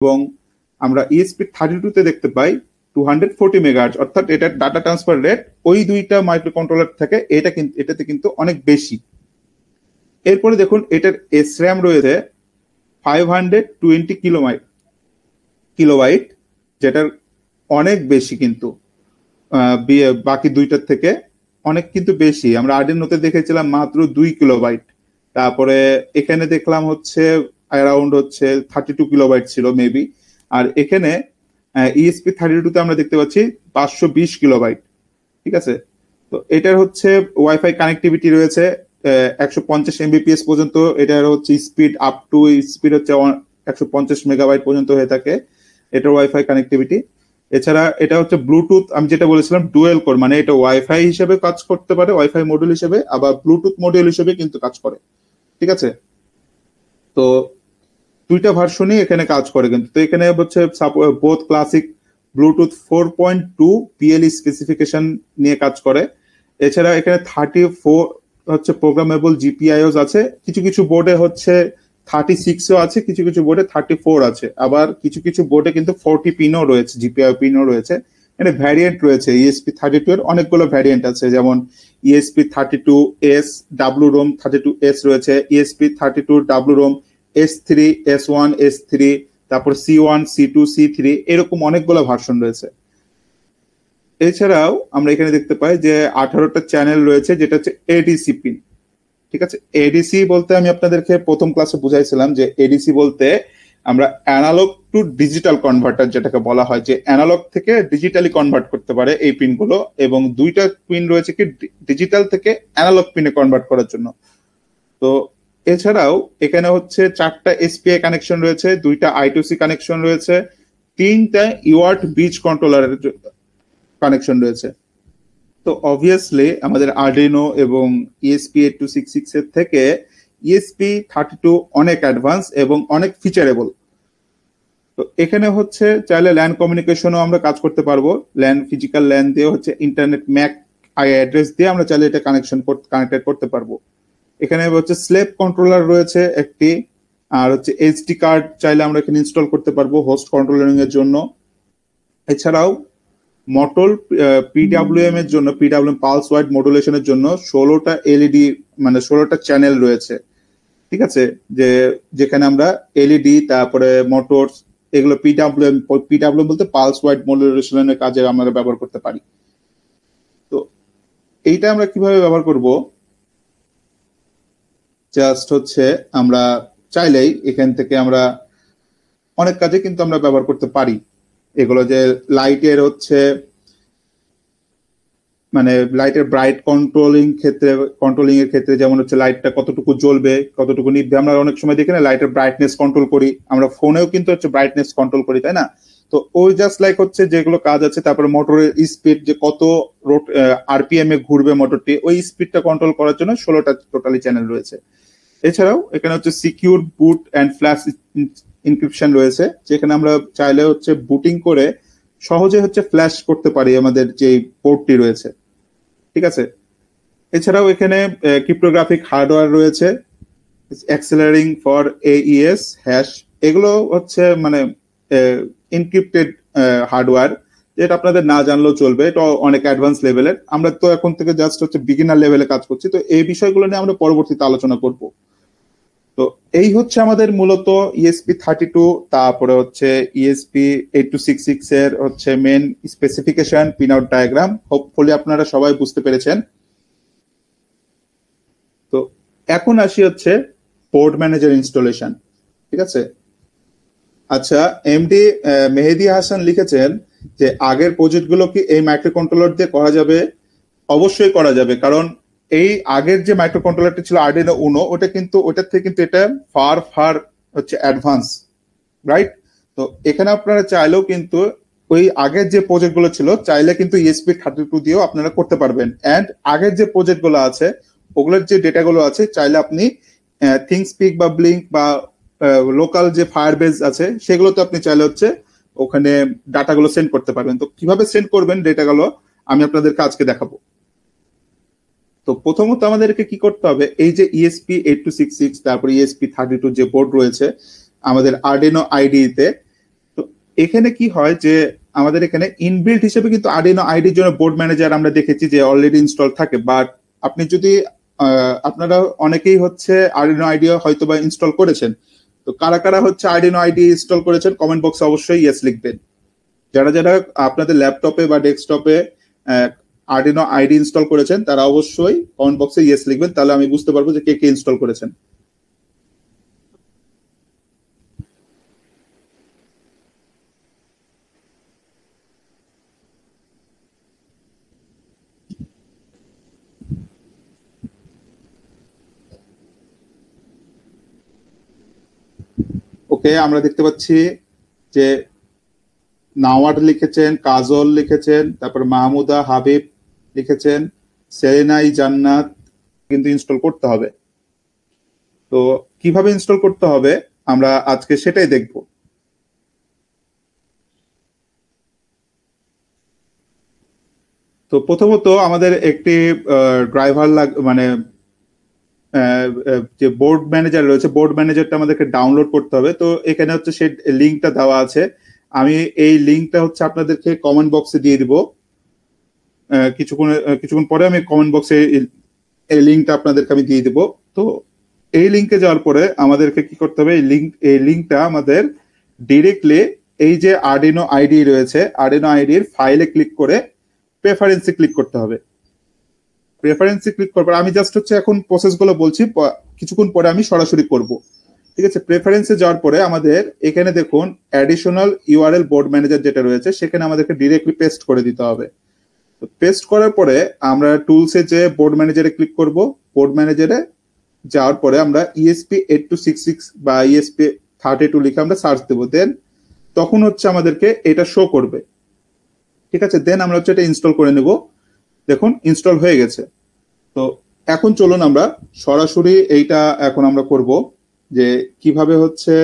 এবং আমরা ESP32 তে দেখতে পাই 240 মেগাহার্টজ, অর্থাৎ এটার ডাটা ট্রান্সফার রেট ওই দুইটা মাইক্রো কন্ট্রোলার থেকে এটাতে কিন্তু অনেক বেশি। এরপরে দেখুন এটার SRAM রয়েছে 520 কিলোবাইট, যেটার অনেক বেশি কিন্তু বাকি দুইটার থেকে অনেক কিন্তু বেশি। আমরা আর্ডিনোতে দেখেছিলাম মাত্র 2 কিলোবাইট, তারপরে এখানে দেখলাম হচ্ছে অ্যারাউন্ড হচ্ছে 32 কিলোবাইট ছিল মেবি, আর এখানে ESP32 তে আমরা দেখতে পাচ্ছি 520 কিলোবাইট। ঠিক আছে, তো এটার হচ্ছে ওয়াইফাই কানেক্টিভিটি রয়েছে 150 MBPS পর্যন্ত। এটার হচ্ছে স্পিড আপ টু স্পিড হচ্ছে 150 মেগাবাইট পর্যন্ত হয়ে থাকে এটার ওয়াইফাই কানেক্টিভিটি। এছাড়া এটা হচ্ছে ব্লুটুথ, আমি যেটা বলেছিলাম ডুয়েল কোর, মানে এটা ওয়াইফাই হিসেবে কাজ করতে পারে, ওয়াইফাই মডিউল হিসেবে, আবার ব্লুটুথ মডিউল হিসেবে কিন্তু কাজ করে। ঠিক আছে, তো দুইটা ভার্সনই এখানে কাজ করে কিন্তু। তো এখানে হচ্ছে both classic Bluetooth 4.2 BLE specification নিয়ে কাজ করে। এছাড়া এখানে 34 হচ্ছে প্রোগ্রামেবল GPIOs আছে, কিছু কিছু বোর্ডে হচ্ছে 36ও আছে, কিছু কিছু বোর্ডে 34 আছে, আবার কিছু কিছু বোর্ডে কিন্তু 40 পিনও রয়েছে, GPIO পিনও রয়েছে। এখানে ভ্যারিয়েন্ট রয়েছে, ESP32 এর অনেকগুলো ভ্যারিয়েন্ট আছে, যেমন ESP32S WROM 32S রয়েছে, ESP32 WROM S3 S1 S3, তারপর C1 C2 C3, এরকম অনেকগুলো ভার্সন রয়েছে। এছাড়াও আমরা এখানে দেখতে পাই যে 18টা চ্যানেল রয়েছে, যেটা হচ্ছে ADC পিন। ঠিক আছে, এডিসি বলতে আমি আপনাদেরকে প্রথম ক্লাসে বুঝাইছিলাম যে এডিসি বলতে আমরা অ্যানালগ টু ডিজিটাল কনভার্টার, যেটাকে বলা হয়, যে অ্যানালগ থেকে ডিজিটালি কনভার্ট করতে পারে এই পিনগুলো, এবং দুইটা পিন রয়েছে কি ডিজিটাল থেকে অ্যানালগ পিনে কনভার্ট করার জন্য। তো এছাড়াও এখানে হচ্ছে 4টা SPI কানেকশন রয়েছে, 2টা I2C কানেকশন রয়েছে, 3টা UART ব্রিজ কন্ট্রোলারের কানেকশন রয়েছে। তো অবভিয়াসলি আমাদের আর্ডিনো এবং ESP8266 এর থেকে ESP32 অনেক অ্যাডভান্স এবং অনেক ফিচারেবল। তো এখানে হচ্ছে চাইলে ল্যান কমিউনিকেশনও আমরা কাজ করতে পারবো, ল্যান ফিজিক্যাল ল্যান দিয়ে হচ্ছে ইন্টারনেট ম্যাক আই অ্যাড্রেস দিয়ে আমরা চাইলে এটা কানেক্টেড করতে পারবো। এখানে হচ্ছে স্লেভ কন্ট্রোলার রয়েছে একটি, আর হচ্ছে SD কার্ড চাইলে আমরা এখানে ইনস্টল করতে পারবো হোস্ট কন্ট্রোলিং এর জন্য। এছাড়াও মটোল PWM এর জন্য, PWM পালস ওয়াইড মডুলেশনের জন্য 16টা LED, মানে 16টা চ্যানেল রয়েছে। ঠিক আছে, যেখানে আমরা LED, তারপরে মোটরস, এগুলো PWM বলতে পালস ওয়াইড মডুলেশনের কাজে আমরা ব্যবহার করতে পারি। তো এইটা আমরা কিভাবে ব্যবহার করব, জাস্ট হচ্ছে আমরা চাইলেই এখান থেকে আমরা অনেক কাজে কিন্তু আমরা ব্যবহার করতে পারি এগুলো। যে লাইটের হচ্ছে মানে লাইটের ব্রাইট কন্ট্রোলিং এর ক্ষেত্রে যেমন হচ্ছে লাইটটা কতটুকু জ্বলবে কতটুকু নিভবে, আমরা অনেক সময় দেখি না লাইটের ব্রাইটনেস কন্ট্রোল করি, আমরা ফোনেও কিন্তু হচ্ছে ব্রাইটনেস কন্ট্রোল করি, তাই না? তো ওই জাস্ট লাইক হচ্ছে যেগুলো কাজ আছে। তারপরে মোটরের স্পিড, যে কত RPM এ ঘুরবে মোটরটি, ওই স্পিডটা কন্ট্রোল করার জন্য 16টা টোটালি চ্যানেল রয়েছে। এছাড়াও এখানে হচ্ছে secure boot and flash inscription রয়েছে, যেখানে আমরা চাইলে হচ্ছে বুটিং করে সহজে হচ্ছে ফ্ল্যাশ করতে পারি আমাদের যে পোর্টটি রয়েছে। ঠিক আছে, এছাড়াও এখানে ক্রিপ্টোগ্রাফিক হার্ডওয়্যার রয়েছে, অ্যাক্সেলারিং ফর AES হ্যাশ, এগুলো হচ্ছে মানে এনক্রিপ্টেড হার্ডওয়্যার, যেটা আপনাদের না জানলেও চলবে, এটা অনেক অ্যাডভান্স লেভেলের। আমরা তো এখন থেকে জাস্ট হচ্ছে বিগিনার লেভেলে কাজ করছি, তো এই বিষয়গুলো নিয়ে আমরা পরবর্তীতে আলোচনা করব। তো এই হচ্ছে আমাদের মূলত ESP32, তারপরে হচ্ছে ESP8266 এর হচ্ছে main specification, pin out diagram. Hopefully আপনারা সবাই বুঝতে পেরেছেন। তো এখন আসি হচ্ছে পোর্ট ম্যানেজার ইনস্টলেশন। ঠিক আছে, আচ্ছা, MD মেহেদি হাসান লিখেছেন যে আগের প্রজেক্টগুলো কি এই মাইক্রো কন্ট্রোলার দিয়ে করা যাবে? অবশ্যই করা যাবে, কারণ এই আগের যে মাইক্রো কন্ট্রোলারটি ছিল আর্ডিনো উনো, ওটার থেকে কিন্তু এটা ফার হচ্ছে অ্যাডভান্স, রাইট? তো এখানে আপনারা চাইলেও কিন্তু ওই আগের যে প্রজেক্ট গুলো ছিল চাইলে কিন্তু ESP32 দিয়েও আপনারা করতে পারবেন। অ্যান্ড আগের যে প্রজেক্ট গুলো আছে ওগুলোর যে ডেটা গুলো আছে চাইলে আপনি থিংসপিক বা ব্লিঙ্ক বা লোকাল যে ফায়ারবেজ আছে সেগুলোতে আপনি চাইলে হচ্ছে ওখানে ডাটাগুলো সেন্ড করতে পারবেন। তো কিভাবে সেন্ড করবেন ডেটাগুলো আমি আপনাদেরকে আজকে দেখাবো। তো প্রথমত আমাদেরকে কি করতে হবে, এই যে ESP8266 তারপর ESP32 যে বোর্ড রয়েছে আমাদের আর্ডিনো IDE তে, এখানে কি হয় যে আমাদের এখানে ইনবিল্ট হিসেবে কিন্তু আর্ডিনো আইডির জন্য বোর্ড ম্যানেজার আমরা দেখেছি যে অলরেডি ইনস্টল থাকে, বাট আপনি যদি আপনারা অনেকেই হচ্ছে আর্ডিনো আইডি হয়তো বা ইনস্টল করেছেন, তো কারা কারা হচ্ছে আর্ডিনো আইডি ইনস্টল করেছেন কমেন্ট বক্সে অবশ্যই ইয়েস লিখবেন। যারা যারা আপনাদের ল্যাপটপে বা ডেস্কটপে আর্ডিনো আইডি ইনস্টল করেছেন তারা অবশ্যই কমেন্ট বক্সে ইয়েস লিখবেন, তাহলে আমি বুঝতে পারবো যে কে কে ইনস্টল করেছেন। ওকে, আমরা দেখতে পাচ্ছি যে নাওয়াড লিখেছেন, কাজল লিখেছেন, তারপর মাহমুদা হাবিব লিখেছেন, সেরেনাই জান্নাত কিন্তু ইনস্টল করতে হবে। তো কিভাবে ইনস্টল করতে হবে আমরা আজকে সেটাই দেখব। তো প্রথমত আমাদের একটি ড্রাইভার মানে যে বোর্ড ম্যানেজার রয়েছে, বোর্ড ম্যানেজারটা আমাদেরকে ডাউনলোড করতে হবে। তো এখানে হচ্ছে সেই লিঙ্কটা দেওয়া আছে, আমি এই লিঙ্কটা হচ্ছে আপনাদেরকে কমেন্ট বক্সে দিয়ে দিব। কিছুক্ষণ পরে আমি কমেন্ট বক্সে এই লিঙ্কটা আপনাদেরকে আমি দিয়ে দিব। তো এই লিঙ্কে যাওয়ার পরে আমাদেরকে কি করতে হবে, এই লিঙ্কটা আমাদের ডিরেক্টলি এই যে আর্ডিনো আইডি রয়েছে, আর্ডিনো আইডির ফাইলে ক্লিক করে প্রেফারেন্সে ক্লিক করতে হবে। প্রেফারেন্সে ক্লিক করার পর আমি জাস্ট হচ্ছে এখন প্রসেসগুলো বলছি, কিছুক্ষণ পরে আমি সরাসরি করব। ঠিক আছে, প্রেফারেন্সে যাওয়ার পরে আমাদের এখানে দেখুন অ্যাডিশনাল ইউআরএল বোর্ড ম্যানেজার যেটা রয়েছে সেখানে আমাদেরকে ডিরেক্টলি পেস্ট করে দিতে হবে। তো পেস্ট করার পরে আমরা টুলসে যে বোর্ড ম্যানেজারে ক্লিক করব, বোর্ড ম্যানেজারে যাওয়ার পরে আমরা ESP8266 বা ESP32 লিখে আমরা সার্চ দেবো, দেন তখন হচ্ছে আমাদেরকে এটা শো করবে। ঠিক আছে, দেন আমরা হচ্ছে এটা ইনস্টল করে নেব। দেখুন ইনস্টল হয়ে গেছে। তো এখন চলুন আমরা সরাসরি এইটা এখন আমরা করব যে কিভাবে হচ্ছে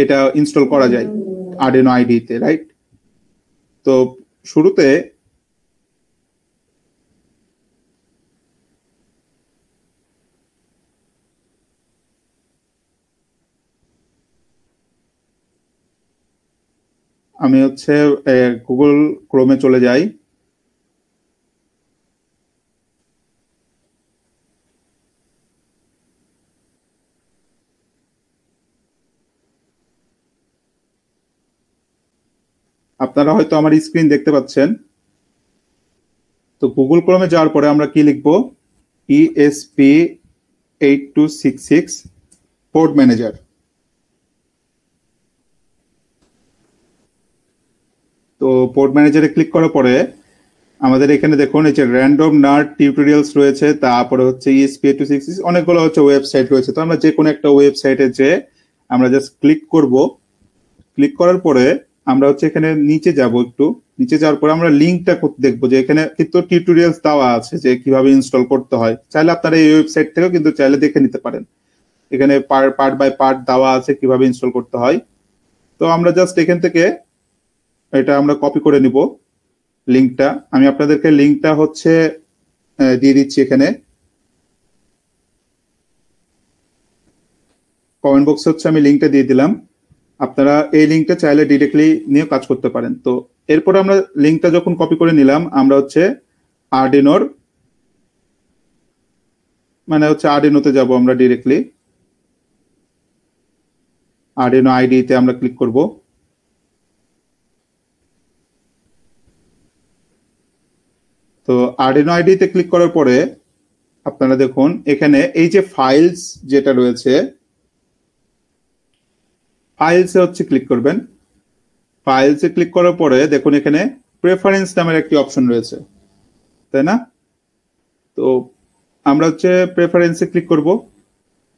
এটা ইনস্টল করা যায় আর্ডিনো আইডিতে, রাইট? তো শুরুতে আমি হচ্ছে গুগল ক্রোমে চলে যাই। আপনারা হয়তো আমার স্ক্রিন দেখতে পাচ্ছেন। তো গুগল ক্রোমে যাওয়ার পরে আমরা কি লিখবো, ESP8266 পোর্ট ম্যানেজার। তো পোর্ট ম্যানেজারে ক্লিক করার পরে আমাদের এখানে দেখুন এই যে র্যান্ডম নার্ড টিউটোরিয়ালস রয়েছে, তারপরে হচ্ছে ESP8266 অনেকগুলো হচ্ছে ওয়েবসাইট রয়েছে। তো আমরা যে কোনো একটা ওয়েবসাইটে যে আমরা জাস্ট ক্লিক করব। ক্লিক করার পরে আমরা হচ্ছে এখানে নিচে যাব, একটু নিচে যাওয়ার পরে আমরা লিঙ্কটা দেখবো যে এখানে কিন্তু টিউটোরিয়ালস দেওয়া আছে যে কিভাবে ইনস্টল করতে হয়। চাইলে আপনারা এই ওয়েবসাইট থেকেও কিন্তু চাইলে দেখে নিতে পারেন, এখানে পার্ট বাই পার্ট দেওয়া আছে কিভাবে ইনস্টল করতে হয়। তো আমরা জাস্ট এখান থেকে এটা আমরা কপি করে নিব লিঙ্কটা। আমি আপনাদেরকে লিঙ্কটা হচ্ছে দিয়ে দিচ্ছি এখানে কমেন্ট বক্সে হচ্ছে আমি লিঙ্কটা দিয়ে দিলাম। আপনারা এই লিঙ্কটা চাইলে ডিরেক্টলি নিয়ে কাজ করতে পারেন। তো এরপর আমরা লিঙ্কটা যখন কপি করে নিলাম, আমরা হচ্ছে আর্ডিনোর আর্ডিনোতে যাব, আমরা ডিরেক্টলি আর্ডিনো আইডিতে আমরা ক্লিক করব। তো আর্ডিনো আইডিতে ক্লিক করার পরে আপনারা দেখুন এখানে এই যে ফাইলস যেটা রয়েছে, ফাইলসে হচ্ছে ক্লিক করবেন। ফাইলসে ক্লিক করার পরে দেখুন এখানে প্রেফারেন্স নামের একটি অপশন রয়েছে, তাই না? তো আমরা হচ্ছে প্রেফারেন্সে ক্লিক করব।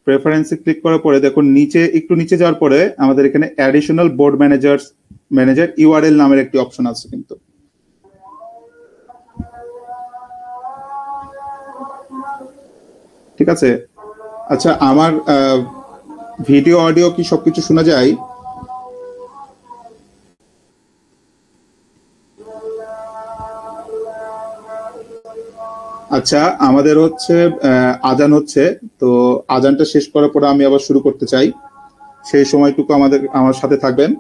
প্রেফারেন্সে ক্লিক করার পরে দেখুন একটু নিচে যাওয়ার পরে আমাদের এখানে অ্যাডিশনাল বোর্ড ম্যানেজার ইউআরএল নামের একটি অপশন আছে কিন্তু। ঠিক আছে, আচ্ছা আমার ভিডিও অডিও কি সবকিছু শোনা যায়? আচ্ছা, আমাদের হচ্ছে আজান হচ্ছে, তো আজানটা শেষ করার পরে আমি আবার শুরু করতে চাই। সেই সময়টুকু আমার সাথে থাকবেন।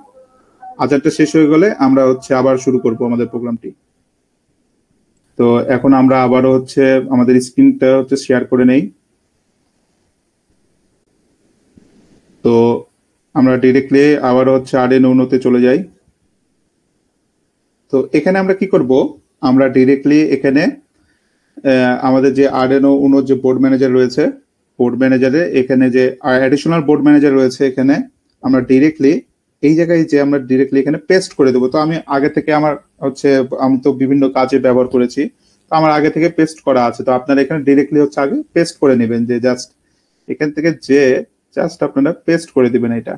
আজানটা শেষ হয়ে গেলে আমরা আবার শুরু করব আমাদের প্রোগ্রামটি। তো এখন আমরা আবারও আমাদের স্ক্রিনটা শেয়ার করে নেই। তো আমরা ডিরেক্টলি আবারও আরডিনো উনোতে চলে যাই। তো এখানে আমরা কি করব, আমরা ডিরেক্টলি এখানে আমাদের যে আরডিনো উনো যে বোর্ড ম্যানেজার রয়েছে, বোর্ড ম্যানেজারে এখানে যে অ্যাডিশনাল বোর্ড ম্যানেজার রয়েছে, এখানে আমরা ডিরেক্টলি এই জায়গায় যে আমরা ডিরেক্টলি এখানে পেস্ট করে দেবো। তো আমি আগে থেকে আমি তো বিভিন্ন কাজে ব্যবহার করেছি, তো আমার আগে থেকে পেস্ট করা আছে। তো আপনারা এখানে ডিরেক্টলি আগে পেস্ট করে নেবেন, যে জাস্ট এখান থেকে যে জাস্ট আপনারা পেস্ট করে দিবেন এটা।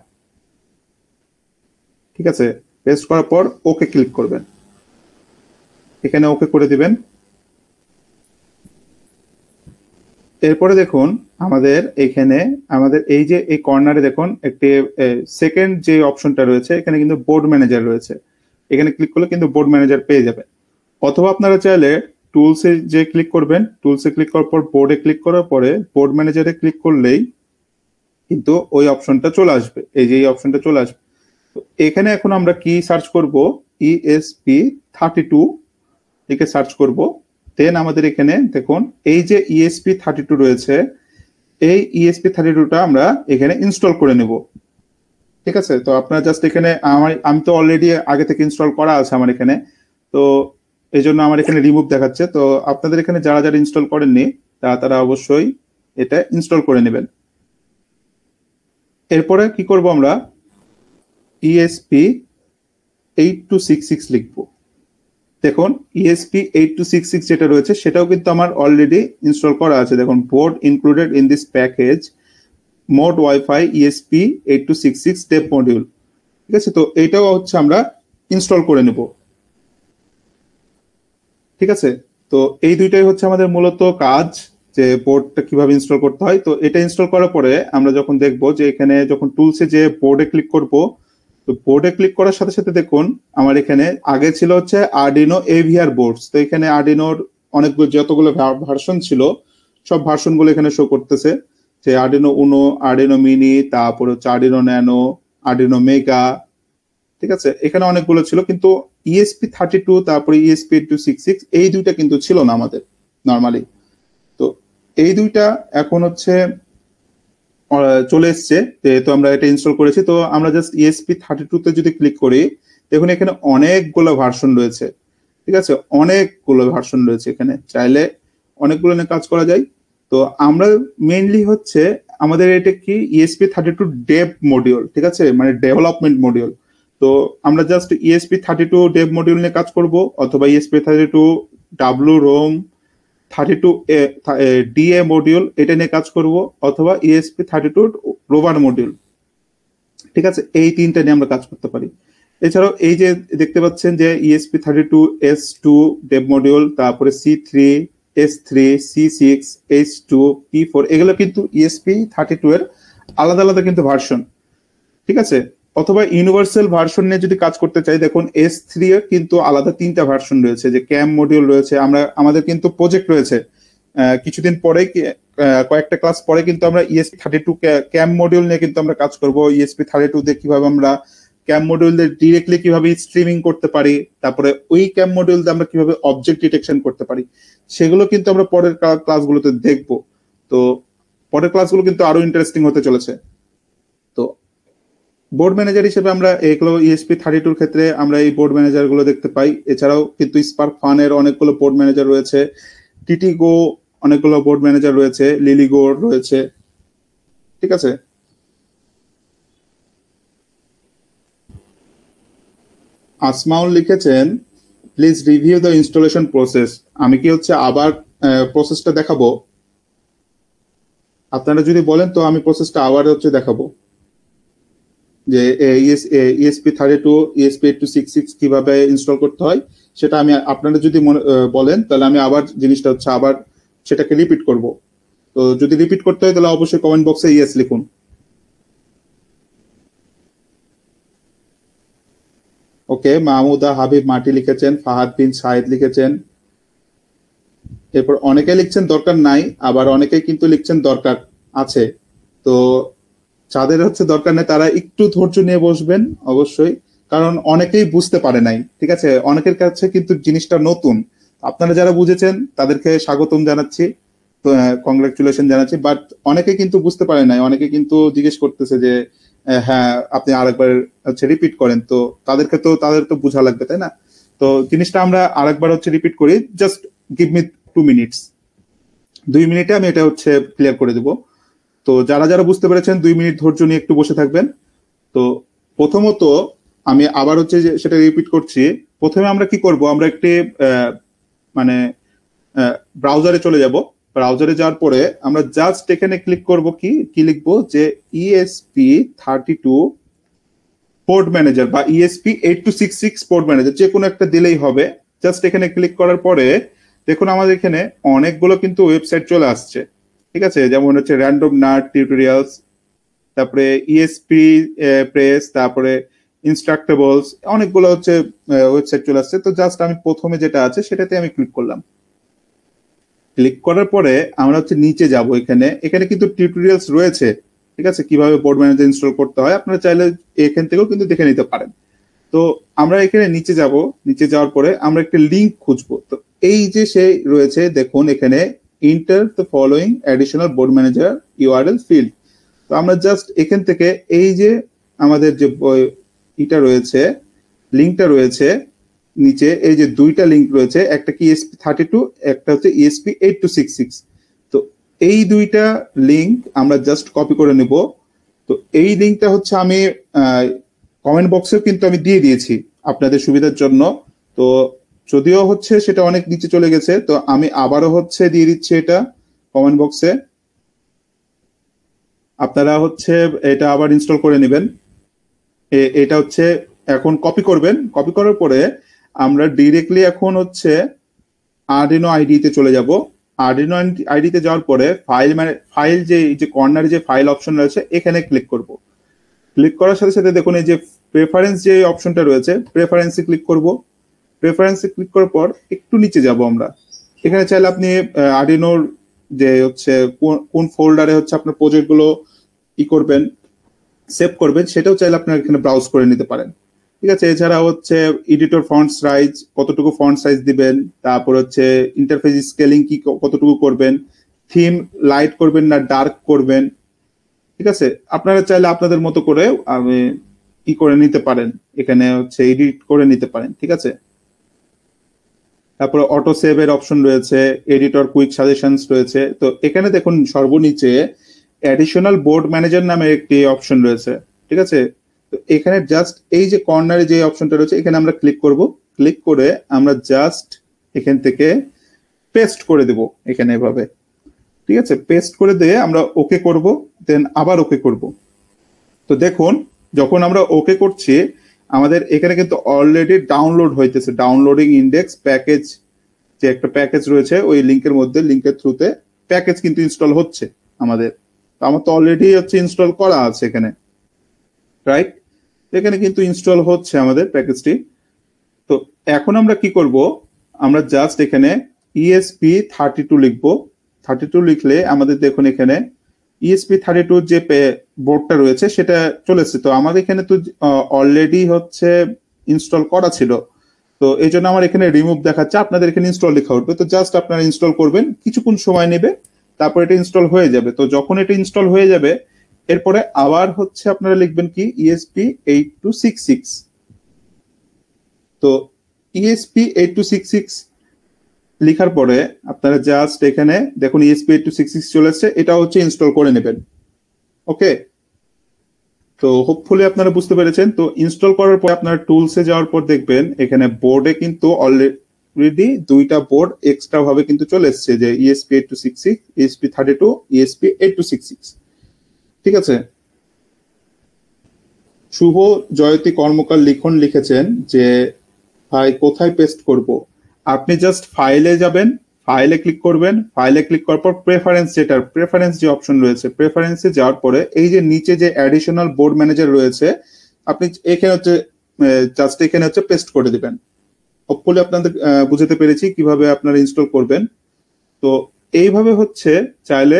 ঠিক আছে, পেস্ট করার পর ওকে ক্লিক করবেন, এখানে ওকে করে দিবেন। এরপরে দেখুন আমাদের এখানে আমাদের এই যে এই কর্নারে দেখুন একটি সেকেন্ড যে অপশনটা রয়েছে, এখানে কিন্তু বোর্ড ম্যানেজার রয়েছে। এখানে ক্লিক করলে কিন্তু বোর্ড ম্যানেজার পেয়ে যাবেন। অথবা আপনারা চাইলে টুলসে যে ক্লিক করবেন, টুলসে ক্লিক করার পর বোর্ডে ক্লিক করার পরে বোর্ড ম্যানেজারে ক্লিক করলেই কিন্তু ওই অপশনটা চলে আসবে, এই যে এই অপশনটা চলে আসবে। তো এখানে এখন আমরা কি সার্চ করব, ESP32 লিখে সার্চ করব। দেন আমাদের এখানে দেখুন এই যে ESP32 রয়েছে, এই ESP32টা আমরা এখানে ইনস্টল করে নেব। ঠিক আছে, তো আপনারা জাস্ট এখানে আমি তো অলরেডি আগে থেকে ইনস্টল করা আছে আমার এখানে, তো এই জন্য আমার এখানে রিমুভ দেখাচ্ছে। তো আপনাদের এখানে যারা যারা ইনস্টল করেননি তারা অবশ্যই এটা ইনস্টল করে নেবেন। এরপরে কি করব, আমরা ESP8266 লিখবো। দেখুন ESP8266 যেটা রয়েছে সেটাও কিন্তু আমার অলরেডি ইনস্টল করা আছে। দেখুন board included in this package mode wifi ESP8266 step module. ঠিক আছে, তো এইটাও আমরা ইনস্টল করে নেব। ঠিক আছে, তো এই দুইটাই আমাদের মূলত কাজ, যে বোর্ডটা কিভাবে ইনস্টল করতে হয়। তো এটা ইনস্টল করার পরে আমরা যখন দেখবো যে এখানে যখন টুলসে যে বোর্ডে ক্লিক করব, তো বোর্ডে ক্লিক করার সাথে সাথে দেখুন আমার এখানে আগে ছিল আরডিনো এভিআর বোর্ডস। তো এখানে আরডিনোর অনেকগুলো যতগুলো ভার্সন ছিল সব ভার্সন গুলো এখানে শো করতেছে, যে আরডিনো উনো, আরডিনো মিনি, তারপরে আরডিনো ন্যানো, আরডিনো মেগা। ঠিক আছে, এখানে অনেকগুলো ছিল, কিন্তু ESP32 তারপরে ESP8266 এই দুইটা কিন্তু ছিল না আমাদের নর্মালি। তো এই দুইটা এখন চলে এসছে, যেহেতু আমরা এটা ইনস্টল করেছি। তো আমরা জাস্ট ESP32 তে যদি ক্লিক করি, দেখুন এখানে অনেকগুলো ভার্সন রয়েছে। ঠিক আছে, অনেকগুলো ভার্সন রয়েছে, এখানে চাইলে অনেকগুলো নিয়ে কাজ করা যায়। তো আমরা মেইনলি আমাদের এটা কি ESP32 ডেভ মডিউল, ঠিক আছে, মানে ডেভেলপমেন্ট মডিউল। তো আমরা জাস্ট ESP32 ডেভ মডিউল নিয়ে কাজ করব, অথবা ESP32 WROM 32 DA মডিউল এটা নিয়ে কাজ করব, অথবা ESP32 রোভার মডিউল। ঠিক আছে, এই তিনটা নিয়ে আমরা কাজ করতে পারি। এছাড়াও এই যে দেখতে পাচ্ছেন যে ESP32 S2 ডেভ মডিউল, তারপরে C3, S3, C6, H2, P4, এগুলো কিন্তু ESP32 এর আলাদা আলাদা কিন্তু ভার্সন। ঠিক আছে, অথবা ইউনিভার্সাল ভার্সন নিয়ে যদি কাজ করতে চাই, দেখুন S3 এর কিন্তু আলাদা তিনটা ভার্সন রয়েছে, যে ক্যাম মডিউল রয়েছে। আমাদের কিন্তু প্রজেক্ট রয়েছে, কিছুদিন পরে কয়েকটা ক্লাস পরে কিন্তু আমরা ESP32 ক্যাম মডিউল নিয়ে কিন্তু আমরা কাজ করব। ESP32 দিয়ে কিভাবে আমরা ক্যাম মডিউল দিয়ে ডিরেক্টলি কিভাবে স্ট্রিমিং করতে পারি, তারপরে ওই ক্যাম মডিউল দিয়ে আমরা কিভাবে অবজেক্ট ডিটেকশন করতে পারি, সেগুলো কিন্তু আমরা পরের ক্লাসগুলোতে দেখব। তো পরের ক্লাসগুলো কিন্তু আরো ইন্টারেস্টিং হতে চলেছে। তো বোর্ড ম্যানেজার হিসেবে আমরা এগুলো ESP32 এর ক্ষেত্রে আমরা এই বোর্ড ম্যানেজার গুলো দেখতে পাই। এছাড়াও কিন্তু স্পার্ক ফানের অনেকগুলো বোর্ড ম্যানেজার রয়েছে, টিটিগো অনেকগুলো বোর্ড ম্যানেজার রয়েছে, লিলিগো রয়েছে। ঠিক আছে, আসমাউল লিখেছেন please review the installation process. আমি কি আবার প্রসেসটা দেখাবো? আপনারা যদি বলেন তো আমি প্রসেসটা আবার দেখাবো, যে ESP32 ESP8266 কিভাবে ইনস্টল করতে হয় সেটা আমি আপনারা যদি বলেন, তাহলে আমি আবার জিনিসটা আবার সেটাকে রিপিট করব। তো যদি রিপিট করতে হয় তাহলে অবশ্যই কমেন্ট বক্সে ইয়েস লিখুন। ওকে, মাহমুদা হাবিব মাটি লিখেছেন, ফাহাদ বিন সাইদ লিখেছেন, এরপর অনেকে লিখছেন দরকার নাই, আবার অনেকে কিন্তু লিখছেন দরকার আছে। তো যাদের হচ্ছে দরকার নেই তারা একটু ধৈর্য নিয়ে বসবেন অবশ্যই, কারণ অনেকেই বুঝতে পারে নাই, ঠিক আছে, অনেকের কাছে কিন্তু জিনিসটা নতুন। আপনারা যারা বুঝেছেন তাদেরকে স্বাগতম জানাচ্ছি, তো কংগ্রাচুলেশন জানাচ্ছি, বাট অনেকে কিন্তু বুঝতে পারে নাই, অনেকে কিন্তু জিজ্ঞেস করতেছে যে হ্যাঁ আপনি আরেকবার হচ্ছে রিপিট করেন, তো তাদের তো বোঝা লাগবে তাই না? তো জিনিসটা আমরা আরেকবার হচ্ছে রিপিট করি, জাস্ট গিভ মি 2 মিনিটস, 2 মিনিটে আমি এটা হচ্ছে ক্লিয়ার করে দেবো। তো যারা যারা বুঝতে পেরেছেন 2 মিনিট ধৈর্য নিয়ে একটু বসে থাকবেন। তো প্রথমত আমি আবার হচ্ছে যে সেটা রিপিট করছি, প্রথমে আমরা কি করব, আমরা একটি মানে ব্রাউজারে চলে যাব। ব্রাউজারে যাওয়ার পরে আমরা জাস্ট এখানে ক্লিক করব, কি লিখবো যে ESP32 পোর্ট ম্যানেজার বা ESP8266 পোর্ট ম্যানেজার, যে কোনো একটা দিলেই হবে। জাস্ট এখানে ক্লিক করার পরে দেখুন আমাদের এখানে অনেকগুলো কিন্তু ওয়েবসাইট চলে আসছে, ঠিক আছে, যেমন হচ্ছে র্যান্ডম নাট টিউটোরিয়ালস, তারপরে ESP প্রেস, তারপরে ইনস্ট্রাক্টেবলস, অনেকগুলো হচ্ছে ওয়েবসাইট চলে আসছে। তো জাস্ট আমি প্রথমে যেটা আছে সেটাতে আমি ক্লিক করলাম। ক্লিক করার পরে আমরা হচ্ছে নিচে যাব, এখানে কিন্তু টিউটোরিয়ালস রয়েছে, ঠিক আছে, কিভাবে বোর্ড ম্যানেজার ইনস্টল করতে হয়, আপনারা চাইলে এখান থেকেও কিন্তু দেখে নিতে পারেন। তো আমরা এখানে নিচে যাব, নিচে যাওয়ার পরে আমরা একটা লিংক খুঁজবো। তো এই যে সেই রয়েছে দেখুন এখানে enter the following additional board manager URL field. তো আমরা জাস্ট এখান থেকে এই যে আমাদের যে এটা রয়েছে, লিঙ্কটা রয়েছে নিচে, এই যে দুইটা লিঙ্ক রয়েছে, একটা কি ESP32, একটা হচ্ছে ESP8266। তো এই দুইটা লিঙ্ক আমরা জাস্ট কপি করে নেব। তো এই লিঙ্কটা হচ্ছে আমি কমেন্ট বক্সেও কিন্তু আমি দিয়ে দিয়েছি আপনাদের সুবিধার জন্য। তো যদিও হচ্ছে সেটা অনেক নিচে চলে গেছে, তো আমি আবারও হচ্ছে দিয়ে দিচ্ছি এটা কমেন্ট বক্সে, আপনারা হচ্ছে এটা আবার ইনস্টল করে নেবেন। এটা হচ্ছে এখন কপি করবেন, কপি করার পরে আমরা ডিরেক্টলি এখন হচ্ছে আরডিনো আইডিতে চলে যাব। আরডিনো আইডিতে যাওয়ার পরে ফাইল যে কর্নারে যে ফাইল অপশন রয়েছে এখানে ক্লিক করব। ক্লিক করার সাথে সাথে দেখুন এই যে প্রেফারেন্স যে অপশনটা রয়েছে, প্রেফারেন্সে ক্লিক করব। প্রেফারেন্সে ক্লিক করার পর একটু নিচে যাব আমরা, এখানে চাইলে আপনি আরডিনোর যে হচ্ছে কোন ফোল্ডারে হচ্ছে আপনার প্রজেক্ট গুলো করবেন, সেভ করবেন, সেটাও চাইলে আপনারা এখানে ব্রাউজ করে নিতে পারেন, ঠিক আছে। এছাড়া হচ্ছে এডিটর ফন্ট সাইজ, কতটুকু ফন্ট সাইজ দিবেন, তারপর হচ্ছে ইন্টারফেস স্কেলিং কতটুকু করবেন, থিম লাইট করবেন না ডার্ক করবেন, ঠিক আছে, আপনারা চাইলে আপনাদের মতো করে আমি করে নিতে পারেন, এখানে হচ্ছে এডিট করে নিতে পারেন, ঠিক আছে। তারপরে অটো সেভ এর অপশন রয়েছে, এডিটর কুইক সাজেশনস রয়েছে। তো এখানে দেখুন সর্বনিচে অ্যাডিশনাল বোর্ড ম্যানেজার নামে একটি অপশন রয়েছে, ঠিক আছে। তো এখানে জাস্ট এই যে কর্নারে যে অপশনটা রয়েছে এখানে আমরা ক্লিক করব। ক্লিক করে আমরা জাস্ট এখান থেকে পেস্ট করে দেব এখানে এভাবে, ঠিক আছে। পেস্ট করে দিয়ে আমরা ওকে করব, দেন আবার ওকে করব। তো দেখুন যখন আমরা ওকে করছি আমাদের এখানে কিন্তু অলরেডি ডাউনলোড হইতেছে, ডাউনলোডিং ইন্ডেক্স প্যাকেজ যে একটা প্যাকেজ রয়েছে ওই লিংকের মধ্যে, লিংকের থ্রুতে প্যাকেজ কিন্তু ইনস্টল হচ্ছে আমাদের। তো আমার তো অলরেডি হচ্ছে ইনস্টল করা আছে এখানে, রাইট, এখানে কিন্তু ইনস্টল হচ্ছে আমাদের প্যাকেজটি। তো এখন আমরা কি করব, আমরা জাস্ট এখানে ESP32 লিখবো। 32 লিখলে আমাদের দেখুন এখানে ESP32 যে বোর্ডটা রয়েছে সেটা চলে এসেছে। তো আমাদের এখানে তো অলরেডি হচ্ছে ইনস্টল করা ছিল, তো এই জন্য আমার এখানে রিমুভ দেখাচ্ছে, আপনাদের এখানে ইনস্টল লেখা উঠবে। তো জাস্ট আপনারা ইনস্টল করবেন, কিছুক্ষণ সময় নেবে, তারপর এটা ইনস্টল হয়ে যাবে। তো যখন এটা ইনস্টল হয়ে যাবে এরপরে আবার হচ্ছে আপনারা লিখবেন কি ESP8266। তো ESP8266 লিখার পরে আপনারা জাস্ট এখানে দেখুন ESP8266 চলে আসছে, এটা হচ্ছে ইনস্টল করে নেবেন, ওকে। তো হোপফুলি আপনারা বুঝতে পেরেছেন। তো ইনস্টল করার পর আপনারা টুলসে যাওয়ার পর দেখবেন এখানে বোর্ডে কিন্তু অলরেডি দুইটা বোর্ড এক্সট্রা ভাবে কিন্তু চলে এসছে, যে ESP8266, ESP32, ESP8266, ঠিক আছে। শুভ জয়তী কর্মকার লিখন লিখেছেন যে ভাই কোথায় পেস্ট করব। আপনি জাস্ট ফাইলে যাবেন, ফাইলে ক্লিক করবেন, ফাইলে ক্লিক করার পর প্রেফারেন্স যে অপশন রয়েছে, প্রেফারেন্সে যাওয়ার পরে এই যে নিচে যে অ্যাডিশনাল বোর্ড ম্যানেজার রয়েছে আপনি এখানে হচ্ছে জাস্ট এখানে হচ্ছে পেস্ট করে দিবেন। হোপফুলি আপনাদের বুঝতে পেরেছি কিভাবে আপনারা ইনস্টল করবেন। তো এইভাবে হচ্ছে চাইলে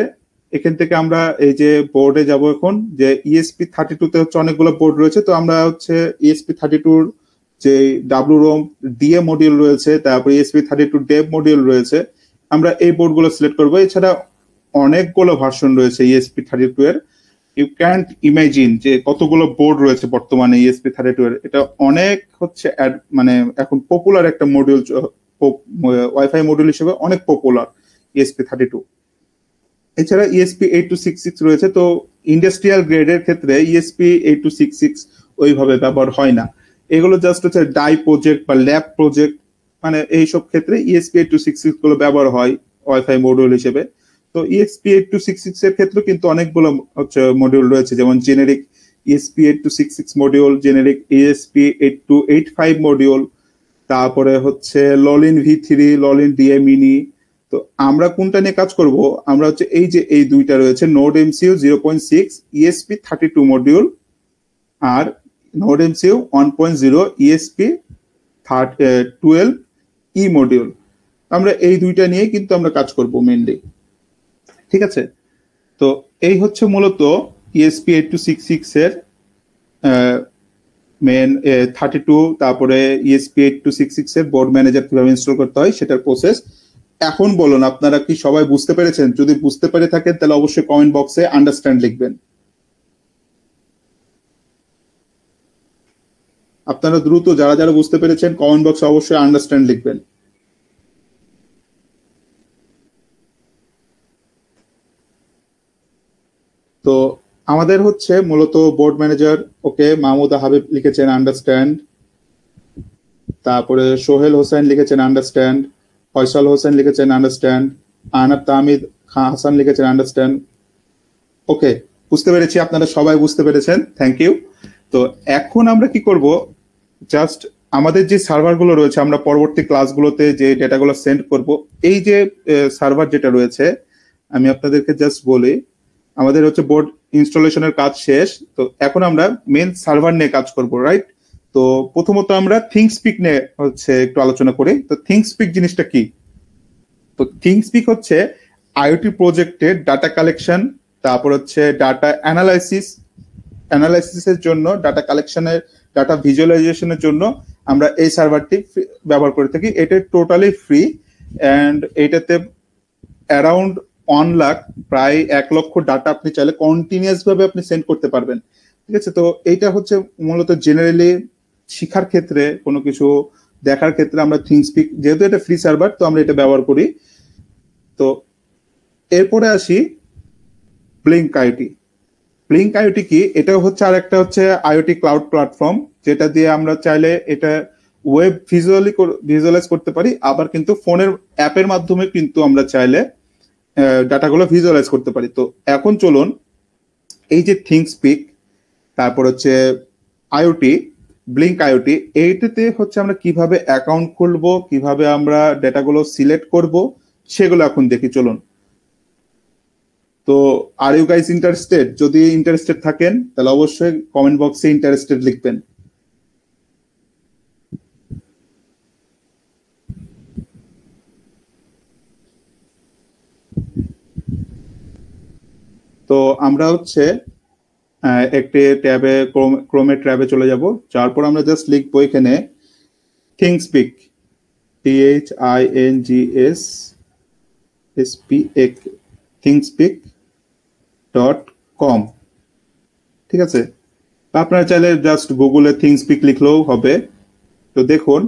এখান থেকে আমরা এই যে বোর্ডে যাব এখন, যে ESP32 তে হচ্ছে অনেকগুলো বোর্ড রয়েছে, তো আমরা হচ্ছে ESP32 যে WROM DA মডিউল রয়েছে, তারপর ESP32 ডেভ মডিউল রয়েছে, আমরা এই বোর্ডগুলো সিলেক্ট করবো। এছাড়া অনেকগুলো ভার্সন রয়েছে ESP32 এর, ইউ ক্যান্ট ইমাজিন যে কতগুলো বোর্ড রয়েছে বর্তমানে ESP32 এর। এটা অনেক হচ্ছে মানে এখন পপুলার একটা মডিউল, ওয়াইফাই মডিউল হিসেবে অনেক পপুলার ESP32। এছাড়া ESP8266 রয়েছে, তো ইন্ডাস্ট্রিয়াল গ্রেডের ক্ষেত্রে ESP8266 ওইভাবে ব্যবহার হয় না। এগুলো জাস্ট হচ্ছে ডাই প্রজেক্ট বা ল্যাব প্রজেক্ট, মানে এইসব ক্ষেত্রে ESP8266 গুলো ব্যবহার হয় ওয়াইফাই মডিউল হিসেবে। তো ESP8266 এর ক্ষেত্রে কিন্তু অনেকগুলো হচ্ছে মডিউল রয়েছে, যেমন generic ESP8266 module, generic ESP8285 module, তারপরে হচ্ছে ললিন V3, ললিন DA মিনি। তো আমরা কোনটা নিয়ে কাজ করব, আমরা হচ্ছে এই যে এই দুইটা রয়েছে, নোড MCU 0.6 ESP32 মডিউল আর নোড MCU 1.0 ESP12E মডিউল। আমরা এই দুইটা নিয়ে কিন্তু আমরা কাজ করব মেইনলি, ঠিক আছে। তো এই হচ্ছে মূলত ESP8266 এর মেন 32, তারপরে ESP8266 এর বোর্ড ম্যানেজার কিভাবে ইনস্টল করতে হয় সেটার প্রসেস। এখন বলুন আপনারা কি সবাই বুঝতে পেরেছেন? যদি বুঝতে পেরে থাকেন তাহলে অবশ্যই কমেন্ট বক্সে আন্ডারস্ট্যান্ড লিখবেন। আপনারা দ্রুত যারা যারা বুঝতে পেরেছেন কমেন্ট বক্সে অবশ্যই আন্ডারস্ট্যান্ড লিখবেন। তো আমাদের হচ্ছে মূলত বোর্ড ম্যানেজার, ওকে, মাহমুদা হাবিব লিখেছেন আন্ডারস্ট্যান্ড, তারপরে সোহেল হোসেন লিখেছেন আন্ডারস্ট্যান্ড, ফয়সাল হোসেন লিখেছেন আন্ডারস্ট্যান্ড, আনাব তাহমিদ হাসান লিখেছেন আন্ডারস্ট্যান্ড। ওকে, বুঝতে পেরেছি, আপনারা সবাই বুঝতে পেরেছেন, থ্যাংক ইউ। তো এখন আমরা কি করব, জাস্ট আমাদের যে সার্ভারগুলো রয়েছে, আমরা পরবর্তী ক্লাসগুলোতে যে ডেটাগুলো সেন্ড করব, এই যে সার্ভার যেটা রয়েছে, আমি আপনাদেরকে জাস্ট বলি, আমাদের হচ্ছে বোর্ড ইনস্টলেশনের কাজ শেষ। তো এখন আমরা মেন সার্ভার নিয়ে কাজ করব, রাইট? তো প্রথমত আমরা থিংকস্পিক নিয়ে হচ্ছে একটু আলোচনা করি। তো থিংকস্পিক জিনিসটা কি? তো থিংকস্পিক হচ্ছে আইওটি প্রজেক্টের ডাটা কালেকশন, তারপর হচ্ছে ডাটা অ্যানালাইসিসের জন্য, ডাটা কালেকশনের, ডাটা ভিজুয়ালাইজেশনের জন্য আমরা এই সার্ভারটি ব্যবহার করে থাকি। এটা টোটালি ফ্রি অ্যান্ড এটাতে অ্যারাউন্ড 1 লাখ, প্রায় 1 লক্ষ ডাটা আপনি চাইলে কন্টিনিউয়াস ভাবে আপনি সেন্ড করতে পারবেন, ঠিক আছে। তো এইটা হচ্ছে মূলত জেনারেলি শিখার ক্ষেত্রে, কোনো কিছু দেখার ক্ষেত্রে আমরা থিংকস্পিক, যেহেতু এটা ফ্রি সার্ভার, তো আমরা এটা ব্যবহার করি। তো এরপরে আসি ব্লিঙ্ক আইওটি। ব্লিঙ্ক আইওটি কি? এটা হচ্ছে আর একটা হচ্ছে আইওটি ক্লাউড প্ল্যাটফর্ম, যেটা দিয়ে আমরা চাইলে এটা ওয়েব ভিজুয়ালাইজ করতে পারি, আবার কিন্তু ফোনের অ্যাপের মাধ্যমে কিন্তু আমরা চাইলে ডাটাগুলো ভিজুয়ালাইজ করতে পারি। তো এখন চলুন, এই যে থিংকস্পিক, তারপর হচ্ছে আইওটি, ব্লিঙ্ক আইওটি, এইটাতে হচ্ছে আমরা কিভাবে অ্যাকাউন্ট খুলবো, কিভাবে আমরা ডেটাগুলো সিলেক্ট করব, সেগুলো এখন দেখি, চলুন। তো আর ইউ গাইস ইন্টারেস্টেড? যদি ইন্টারেস্টেড থাকেন তাহলে অবশ্যই কমেন্ট বক্সে ইন্টারেস্টেড লিখবেন। তো আমরা হচ্ছে একটি ট্যাবে, ক্রোমে ট্যাবে চলে যাব, যার পর আমরা জাস্ট লিখবো এখানে থিংকস্পিক, THINGSSPIK, thingspeak.com, ঠিক আছে। আপনারা চাইলে জাস্ট গুগলে থিংকস্পিক লিখলেও হবে। তো দেখুন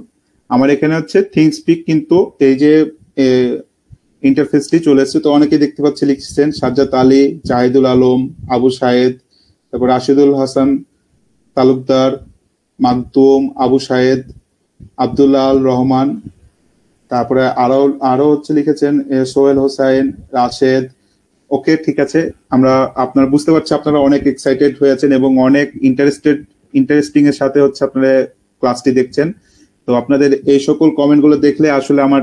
আমার এখানে হচ্ছে থিংকস্পিক, কিন্তু এই যে ইন্টারফেসটি চলে এসেছে। তো অনেকে দেখতে পাচ্ছি লিখছেন সাজ্জাদ আলী, জাহিদুল আলম, আবু সায়েদ, তারপর রাশিদুল হাসান তালুকদার, মাকদুম, আবু সায়েদ, আব্দুল্লাহ আল রহমান, তারপরে আরো হচ্ছে লিখেছেন সোহেল হোসাইন, রাশেদ। ওকে, ঠিক আছে, আমরা আপনারা বুঝতে পারছি আপনারা অনেক এক্সাইটেড হয়েছেন এবং অনেক ইন্টারেস্টিং এর সাথে হচ্ছে আপনারা ক্লাসটি দেখছেন। তো আপনাদের এই সকল কমেন্টগুলো দেখলে আসলে আমার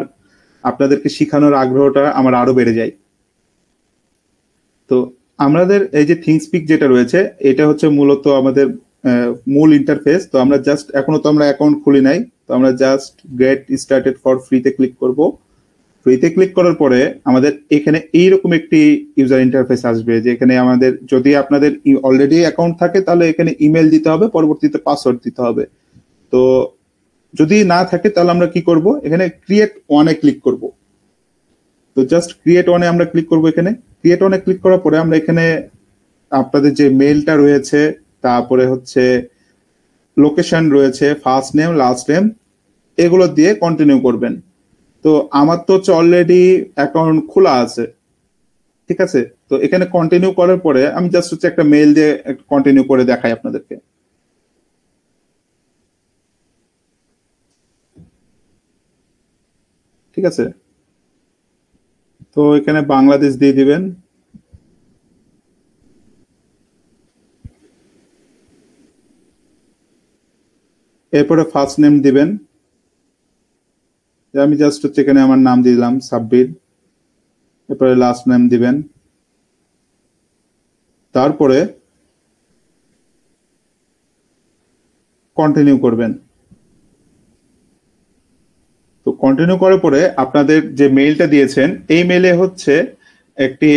আপনাদেরকে শেখানোর আগ্রহটা আমার আরো বেড়ে যায়। তো আমাদের এই যে থিংকস্পিক যেটা রয়েছে, এটা হচ্ছে মূলত আমাদের মূল ইন্টারফেস। তো আমরা জাস্ট, এখনো তো আমরা অ্যাকাউন্ট খুলি নাই, তো আমরা জাস্ট গেট স্টার্টেড ফর ফ্রিতে ক্লিক করব। ফ্রিতে ক্লিক করার পরে আমাদের এখানে এইরকম একটি ইউজার ইন্টারফেস আসবে, যে এখানে আমাদের যদি আপনাদের অলরেডি অ্যাকাউন্ট থাকে তাহলে এখানে ইমেল দিতে হবে, পরবর্তীতে পাসওয়ার্ড দিতে হবে। তো যদি না থাকে তাহলে আমরা কি করব, এখানে ক্রিয়েট ওয়ানে ক্লিক করব। তো জাস্ট ক্রিয়েট ওয়ানে আমরা ক্লিক করব। এখানে ক্রিয়েট ওয়ানে ক্লিক করার পরে আমরা এখানে আপনাদের যে মেইলটা রয়েছে, তারপরে হচ্ছে লোকেশন রয়েছে, ফার্স্ট নেম লাস্ট নেম, এগুলো দিয়ে কন্টিনিউ করবেন। তো আমার তো অলরেডি অ্যাকাউন্ট খোলা আছে, ঠিক আছে। তো এখানে কন্টিনিউ করার পরে আমি জাস্ট হচ্ছে একটা মেইল দিয়ে কন্টিনিউ করে দেখাই আপনাদেরকে। ঠিক আছে, তো এখানে বাংলাদেশ দিয়ে দিবেন। এরপরে ফার্স্ট নেম দিবেন, আমি জাস্ট হচ্ছে এখানে আমার নাম দিলাম সাব্বির। এরপরে লাস্ট নেম দিবেন, তারপরে কন্টিনিউ করবেন। তো কন্টিনিউ করার পরে আপনাদের যে মেইলটা দিয়েছেন এই মেইলে হচ্ছে একটি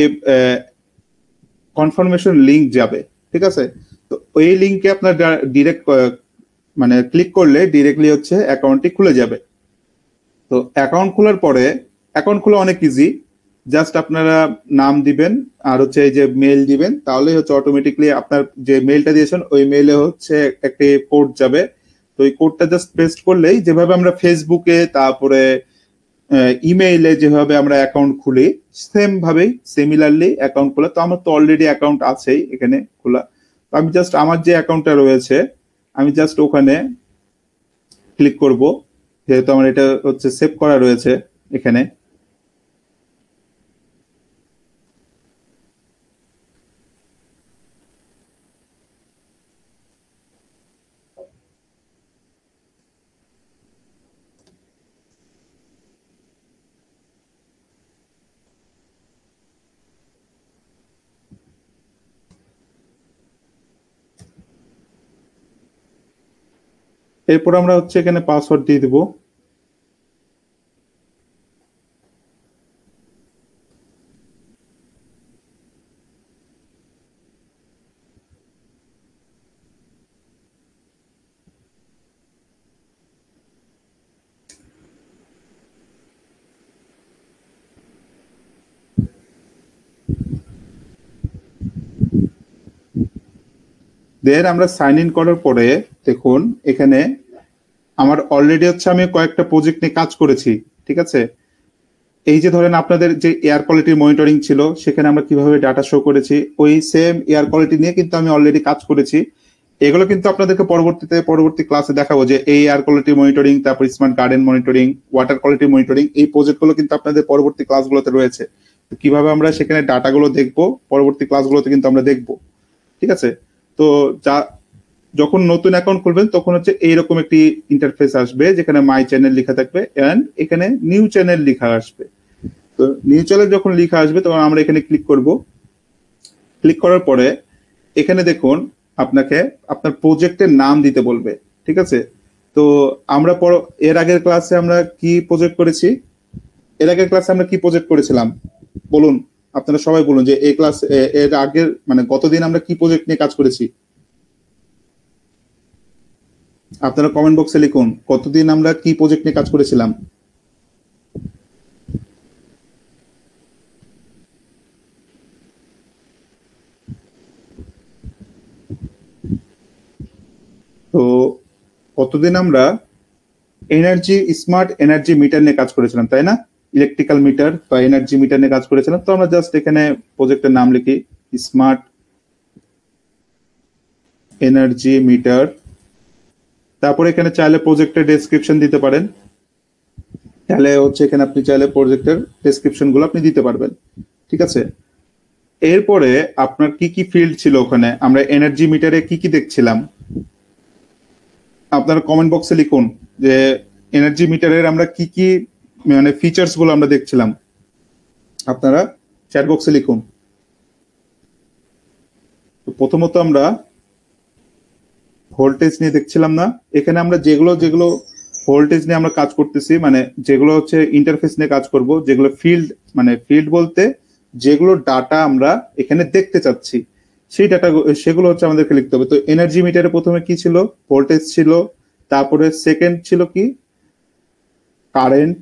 কনফার্মেশন লিংক যাবে, ঠিক আছে। তো ওই লিংকে আপনার ডিরেক্ট মানে ক্লিক করলে ডিরেক্টলি হচ্ছে অ্যাকাউন্টটি খুলে যাবে। তো অ্যাকাউন্ট খোলার পরে, অ্যাকাউন্ট খোলা অনেক ইজি, জাস্ট আপনারা নাম দিবেন আর হচ্ছে এই যে মেইল দিবেন, তাহলেই হচ্ছে অটোমেটিকলি আপনার যে মেইলটা দিয়েছেন ওই মেইলে হচ্ছে একটি কোড যাবে। তো এই কোডটা জাস্ট পেস্ট করলেই, যেভাবে আমরা ফেসবুকে তারপরে ইমেইলে যেভাবে আমরা অ্যাকাউন্ট খুলি সেম ভাবেই সিমিলারলি অ্যাকাউন্ট খোলা। তো আমার তো অলরেডি অ্যাকাউন্ট আছেই এখানে খোলা। তো আমি জাস্ট আমার যে অ্যাকাউন্টটা রয়েছে আমি জাস্ট ওখানে ক্লিক করব, যেহেতু আমার এটা হচ্ছে সেভ করা রয়েছে এখানে। এরপর আমরা হচ্ছে এখানে পাসওয়ার্ড দিয়ে দিব। দেন আমরা সাইন ইন করার পরে দেখুন এখানে আমার অলরেডি হচ্ছে আমি কয়েকটা প্রজেক্ট নিয়ে কাজ করেছি, ঠিক আছে। এই যে ধরেন আপনাদের যে এয়ার কোয়ালিটি মনিটরিং ছিল, সেখানে আমরা কিভাবে ডাটা শো করেছি, ওই সেম এয়ার কোয়ালিটি নিয়ে কিন্তু আমি অলরেডি কাজ করেছি। এগুলো কিন্তু আপনাদেরকে পরবর্তী ক্লাসে দেখাবো, যে এই এয়ার কোয়ালিটি মনিটরিং, তারপর smart garden monitoring, water quality monitoring, এই প্রজেক্টগুলো কিন্তু আপনাদের পরবর্তী ক্লাসগুলোতে রয়েছে। কিভাবে আমরা সেখানে ডাটাগুলো দেখবো পরবর্তী ক্লাসগুলোতে কিন্তু আমরা দেখবো, ঠিক আছে। তো যখন নতুন অ্যাকাউন্ট খুলবেন তখন হচ্ছে এইরকম একটি ইন্টারফেস আসবে, যেখানে মাই চ্যানেল লেখা থাকবে এন্ড এখানে নিউ চ্যানেল লেখা আসবে। তো নিউ চ্যানেল যখন লেখা আসবে তখন আমরা এখানে ক্লিক করব। ক্লিক করার পরে এখানে দেখুন আপনাকে আপনার প্রজেক্টের নাম দিতে বলবে, ঠিক আছে। তো আমরা এর আগের ক্লাসে আমরা কি প্রজেক্ট করেছি, এর আগের ক্লাসে আমরা কি প্রজেক্ট করেছিলাম বলুন, আপনারা সবাই বলুন যে এই ক্লাস এর আগের মানে গতদিন আমরা কি প্রজেক্ট নিয়ে কাজ করেছি। আপনারা কমেন্ট বক্সে লিখুন কতদিন আমরা কি প্রজেক্ট নিয়ে কাজ করেছিলাম। তো কতদিন আমরা স্মার্ট এনার্জি মিটার নিয়ে কাজ করেছিলাম, তাই না? ইলেকট্রিক্যাল মিটার বা এনার্জি মিটার নিয়ে কাজ করেছিলাম। তো আমরা জাস্ট এখানে প্রজেক্টের নাম লিখি স্মার্ট এনার্জি মিটার। তারপরে এখানে চাইলে প্রজেক্টের ডেসক্রিপশন দিতে পারেন, তাহলে হচ্ছে এখানে আপনি চাইলে প্রজেক্টের ডেসক্রিপশন গুলো আপনি দিতে পারবেন, ঠিক আছে। এরপরে আপনার কি কি ফিল্ড ছিল ওখানে, আমরা এনার্জি মিটারে কি কি দেখছিলাম আপনারা কমেন্ট বক্সে লিখুন যে এনার্জি মিটারের আমরা কি কি মানে ফিচার্স গুলো আমরা দেখছিলাম, আপনারা চ্যাট বক্সে লিখুন। তো প্রথমত আমরা ভোল্টেজ নিয়ে দেখছিলাম না, এখানে আমরা যেগুলো যেগুলো ভোল্টেজ নিয়ে আমরা কাজ করতেছি, মানে যেগুলো হচ্ছে ইন্টারফেস নিয়ে কাজ করব, যেগুলো ফিল্ড, মানে ফিল্ড বলতে যেগুলো ডাটা আমরা এখানে দেখতে চাচ্ছি সেই ডাটা, সেগুলো হচ্ছে আমাদেরকে লিখতে হবে। তো এনার্জি মিটারে প্রথমে কি ছিল? ভোল্টেজ ছিল, তারপরে সেকেন্ড ছিল কি? কারেন্ট,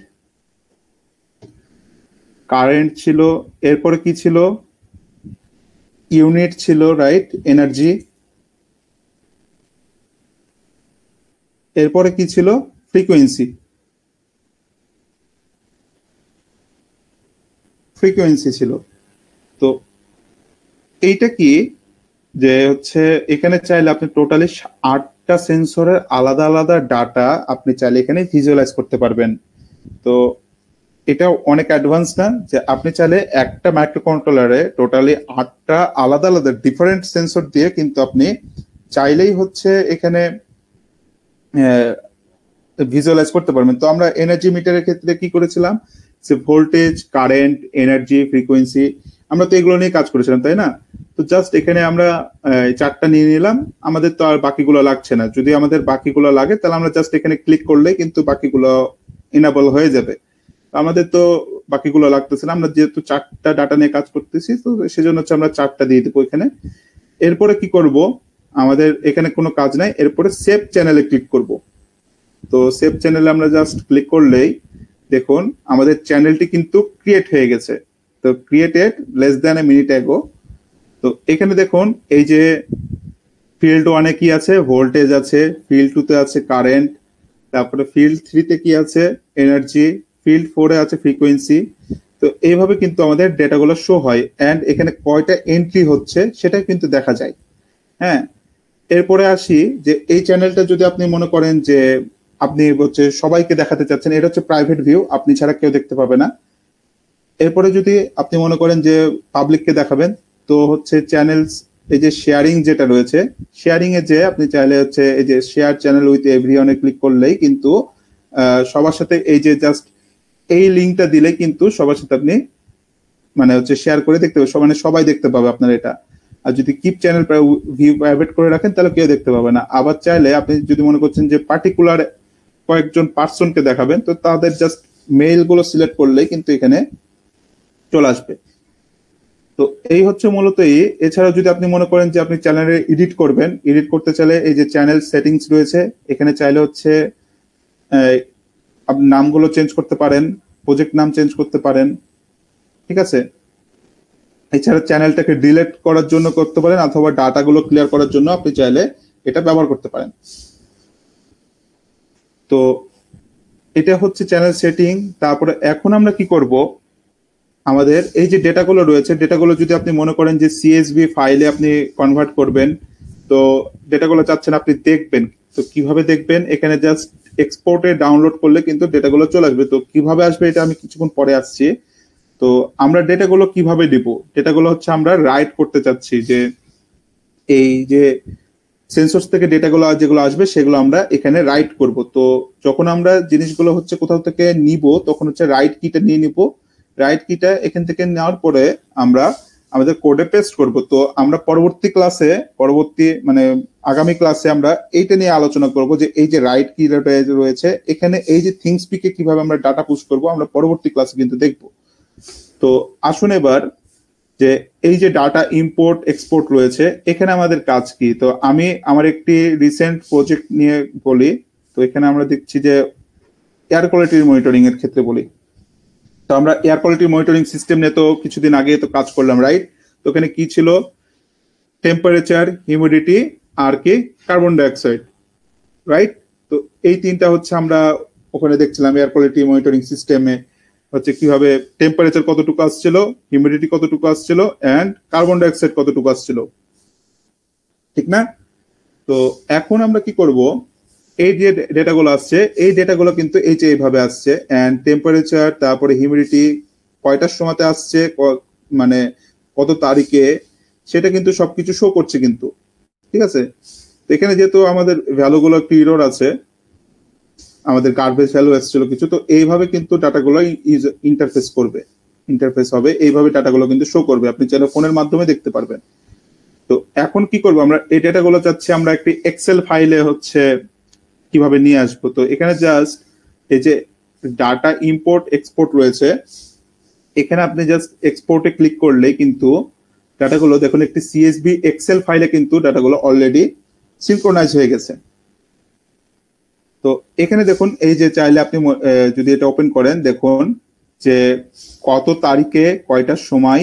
কারেন্ট ছিল, এরপরে কি ছিল? ইউনিট ছিল, রাইট, এনার্জি। এরপরে কি ছিল? ফ্রিকোয়েন্সি, ফ্রিকোয়েন্সি ছিল। তো এইটা কি, যে হচ্ছে এখানে চাইলে আপনি টোটালি 8টা সেন্সরের আলাদা আলাদা ডাটা আপনি চাইলে এখানে ভিজুয়ালাইজ করতে পারবেন। তো এটা অনেক অ্যাডভান্স না, যে আপনি চাইলে একটা মাইক্রো কন্ট্রোলারে টোটালি 8টা আলাদা আলাদা ডিফারেন্ট সেন্সর দিয়ে কিন্তু আপনি চাইলেই হচ্ছে এখানে ভিজুয়ালাইজ করতে পারবেন। তো আমরা এনার্জি মিটারের ক্ষেত্রে কি করেছিলাম, যে ভোল্টেজ, কারেন্ট, এনার্জি, ফ্রিকোয়েন্সি, আমরা তো এগুলো নিয়ে কাজ করেছিলাম, তাই না? তো জাস্ট এখানে আমরা 4টা নিয়ে নিলাম, আমাদের তো আর বাকিগুলো লাগছে না। যদি আমাদের বাকিগুলো লাগে তাহলে আমরা জাস্ট এখানে ক্লিক করলে কিন্তু বাকিগুলো ইনেবল হয়ে যাবে। আমাদের তো বাকিগুলো লাগতেছে না, আমরা যেহেতু 4টা ডাটা নিয়ে কাজ করতেছি, তো সেজন্য হচ্ছে আমরা 4টা দিয়ে দেবো এখানে। এরপরে কি করব, আমাদের এখানে কোনো কাজ নাই, এরপরে সেভ চ্যানেলে ক্লিক করব। তো সেভ চ্যানেলে আমরা জাস্ট ক্লিক করলেই দেখুন আমাদের চ্যানেলটি কিন্তু ক্রিয়েট হয়ে গেছে। তো created less than a minute ago. তো এখানে দেখুন এই যে ফিল্ড 1-এ কি আছে? ভোল্টেজ আছে, ফিল্ড 2-তে আছে কারেন্ট, তারপরে ফিল্ড 3-তে কি আছে? এনার্জি, ফিল্ড 4-এ আছে ফ্রিকোয়েন্সি। তো এইভাবে কিন্তু আমাদের ডেটাগুলো শো হয়, এন্ড এখানে কয়টা এন্ট্রি হচ্ছে সেটা কিন্তু দেখা যায়। হ্যাঁ, এরপরে আসি যে এই চ্যানেলটা যদি আপনি মনে করেন যে আপনি হচ্ছে সবাইকে দেখাতে চাচ্ছেন, এটা হচ্ছে প্রাইভেট ভিউ, আপনি ছাড়া কেউ দেখতে পাবে না। এরপরে যদি আপনি মনে করেন যে পাবলিককে দেখাবেন, তো হচ্ছে চ্যানেলস, এই যে শেয়ারিং যেটা রয়েছে, শেয়ারিং এ যে আপনি চাইলে হচ্ছে এই যে শেয়ার চ্যানেল উইথ এভরিওয়ানে ক্লিক করলেই কিন্তু সবার সাথে এই যে জাস্ট এই লিঙ্কটা দিলে কিন্তু সবার সাথে আপনি মানে হচ্ছে শেয়ার করে দেখতে পাবে, মানে সবাই দেখতে পাবে আপনার এটা। আর যদি কিপ চ্যানেল ভিউ প্রাইভেট করে রাখেন তাহলে কেউ দেখতে পাবে না। আবার চাইলে আপনি যদি মনে করছেন যে পার্টিকুলার কয়েকজন পার্সনকে দেখাবেন, তো তাদের জাস্ট মেইল গুলো সিলেক্ট করলেই কিন্তু এখানে চলে আসবে। তো এই হচ্ছে মূলত এছাড়া যদি আপনি মনে করেন যে আপনি চ্যানেলে এডিট করবেন, এডিট করতে চাইলে এই যে চ্যানেল সেটিংস রয়েছে, এখানে চাইলে হচ্ছে আপনি নামগুলো চেঞ্জ করতে পারেন, প্রজেক্ট নাম চেঞ্জ করতে পারেন, ঠিক আছে? এছাড়া চ্যানেলটাকে ডিলিট করার জন্য করতে পারেন, অথবা ডাটাগুলো ক্লিয়ার করার জন্য আপনি চাইলে এটা ব্যবহার করতে পারেন। তো এটা হচ্ছে চ্যানেল সেটিং। তারপরে এখন আমরা কি করব, আমাদের এই যে ডেটাগুলো রয়েছে, ডেটাগুলো যদি আপনি মনে করেন যে সিএসভি ফাইলে আপনি কনভার্ট করবেন, তো ডেটাগুলো চাচ্ছেন আপনি দেখবেন, তো কিভাবে দেখবেন? এখানে জাস্ট এক্সপোর্টে ডাউনলোড করলে কিন্তু ডেটাগুলো চলে আসবে। তো কিভাবে আসবে এটা আমি কিছুক্ষণ পরে আসছি। তো আমরা ডেটাগুলো কিভাবে দিব? ডেটাগুলো হচ্ছে আমরা রাইট করতে চাচ্ছি, যে এই যে সেন্সর থেকে ডেটাগুলো যেগুলো আসবে সেগুলো আমরা এখানে রাইট করব। তো যখন আমরা জিনিসগুলো হচ্ছে কোথাও থেকে নিব, তখন হচ্ছে রাইট কিটা নিয়ে নিব। রাইট কিটা এখান থেকে নেওয়ার পরে আমরা আমাদের কোডে পেস্ট করব। তো আমরা পরবর্তী ক্লাসে, মানে আগামী ক্লাসে আমরা এইটা নিয়ে আলোচনা করব, যে এই যে রাইট কি রয়েছে এখানে, এই যে থিংসপিকে কিভাবে আমরা ডাটা পুশ করব, আমরা পরবর্তী ক্লাসে কিন্তু দেখব। তো আসুন এবার যে এই যে ডাটা ইম্পোর্ট এক্সপোর্ট রয়েছে, এখানে আমাদের কাজ কি? তো আমি আমার একটি রিসেন্ট প্রজেক্ট নিয়ে বলি। তো এখানে আমরা দেখছি যে এয়ার কোয়ালিটি মনিটরিং এর ক্ষেত্রে বলি। তো আমরা এয়ার কোয়ালিটি মনিটরিং সিস্টেম নিয়ে তো কিছুদিন আগে তো কাজ করলাম, রাইট? তো এখানে কি ছিল? টেম্পারেচার, হিউমিডিটি, আর কি কার্বন ডাইঅক্সাইড, রাইট? তো এই তিনটা হচ্ছে আমরা ওখানে দেখছিলাম এয়ার কোয়ালিটি মনিটরিং সিস্টেমে হচ্ছে কিভাবে টেম্পারেচার কতটুকু আসছিল, হিউমিডিটি কতটুকু আসছিল, এন্ড কার্বন ডাইঅক্সাইড কতটুকু আসছিল, ঠিক না? তো এখন আমরা কি করব, এই যে ডেটাগুলো আসছে, এই ডেটাগুলো কিন্তু এই যে এইভাবে আসছে, এন্ড টেম্পারেচার, তারপরে হিউমিডিটি কয়টার সময়তে আসছে, মানে কত তারিখে, সেটা কিন্তু সবকিছু শো করছে কিন্তু, ঠিক আছে? তো এখানে যেহেতু আমাদের ভ্যালুগুলো একটু ইরর আছে, আমাদের গার্বেজ ভ্যালু এসেছিল কিছু, তো এইভাবে কিন্তু ডাটাগুলো ইন্টারফেস হবে, এইভাবে ডাটাগুলো কিন্তু শো করবে, আপনি চাইলে ফোনের মাধ্যমে দেখতে পারবেন। তো এখন কি করবো, আমরা এই ডেটাগুলো চাচ্ছি আমরা একটি এক্সেল ফাইলে হচ্ছে কিভাবে নিয়ে আসবো। তো এখানে জাস্ট এই যে ডাটা ইম্পোর্ট এক্সপোর্ট রয়েছে, এখানে আপনি জাস্ট এক্সপোর্টে ক্লিক করলেই কিন্তু ডাটাগুলো দেখুন একটি সিএসভি এক্সেল ফাইলে কিন্তু ডাটাগুলো অলরেডি সিনক্রোনাইজ হয়ে গেছে। তো এখানে দেখুন এই যে চাইলে আপনি যদি এটা ওপেন করেন দেখুন যে কত তারিখে কয়টার সময়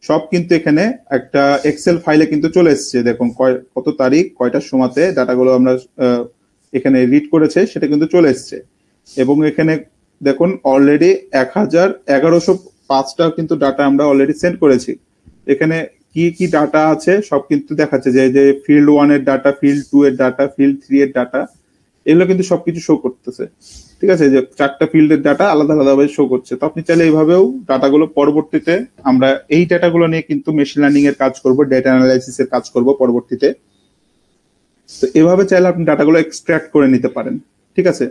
সব কিন্তু এখানে একটা এক্সেল ফাইলে কিন্তু চলে এসেছে। দেখুন কত তারিখ কয়টার সময়তে ডাটাগুলো আমরা এখানে রিড করেছে সেটা কিন্তু চলে এসেছে। এবং এখানে দেখুন অলরেডি 1105টা কিন্তু ডাটা আমরা অলরেডি সেন্ড করেছি। এখানে কি কি ডাটা আছে সব কিন্তু দেখাচ্ছে, যে ফিল্ড 1 এর ডাটা, ফিল্ড 2 এর ডাটা, ফিল্ড 3 এর ডাটা, এগুলো কিন্তু সবকিছু শো করতেছে। ঠিক আছে, যে 4টা ফিল্ডের ডাটা আলাদা আলাদাভাবে শো করছে। তো আপনি চাইলে এইভাবেও ডাটাগুলো পরবর্তীতে আমরা এই ডাটাগুলো নিয়ে কিন্তু মেশিন লার্নিং এর কাজ করব, ডেটা অ্যানালাইসিস এর কাজ করব পরবর্তীতে। তো এভাবে চাইলে আপনি ডাটাগুলো এক্সট্রাক্ট করে নিতে পারেন। ঠিক আছে,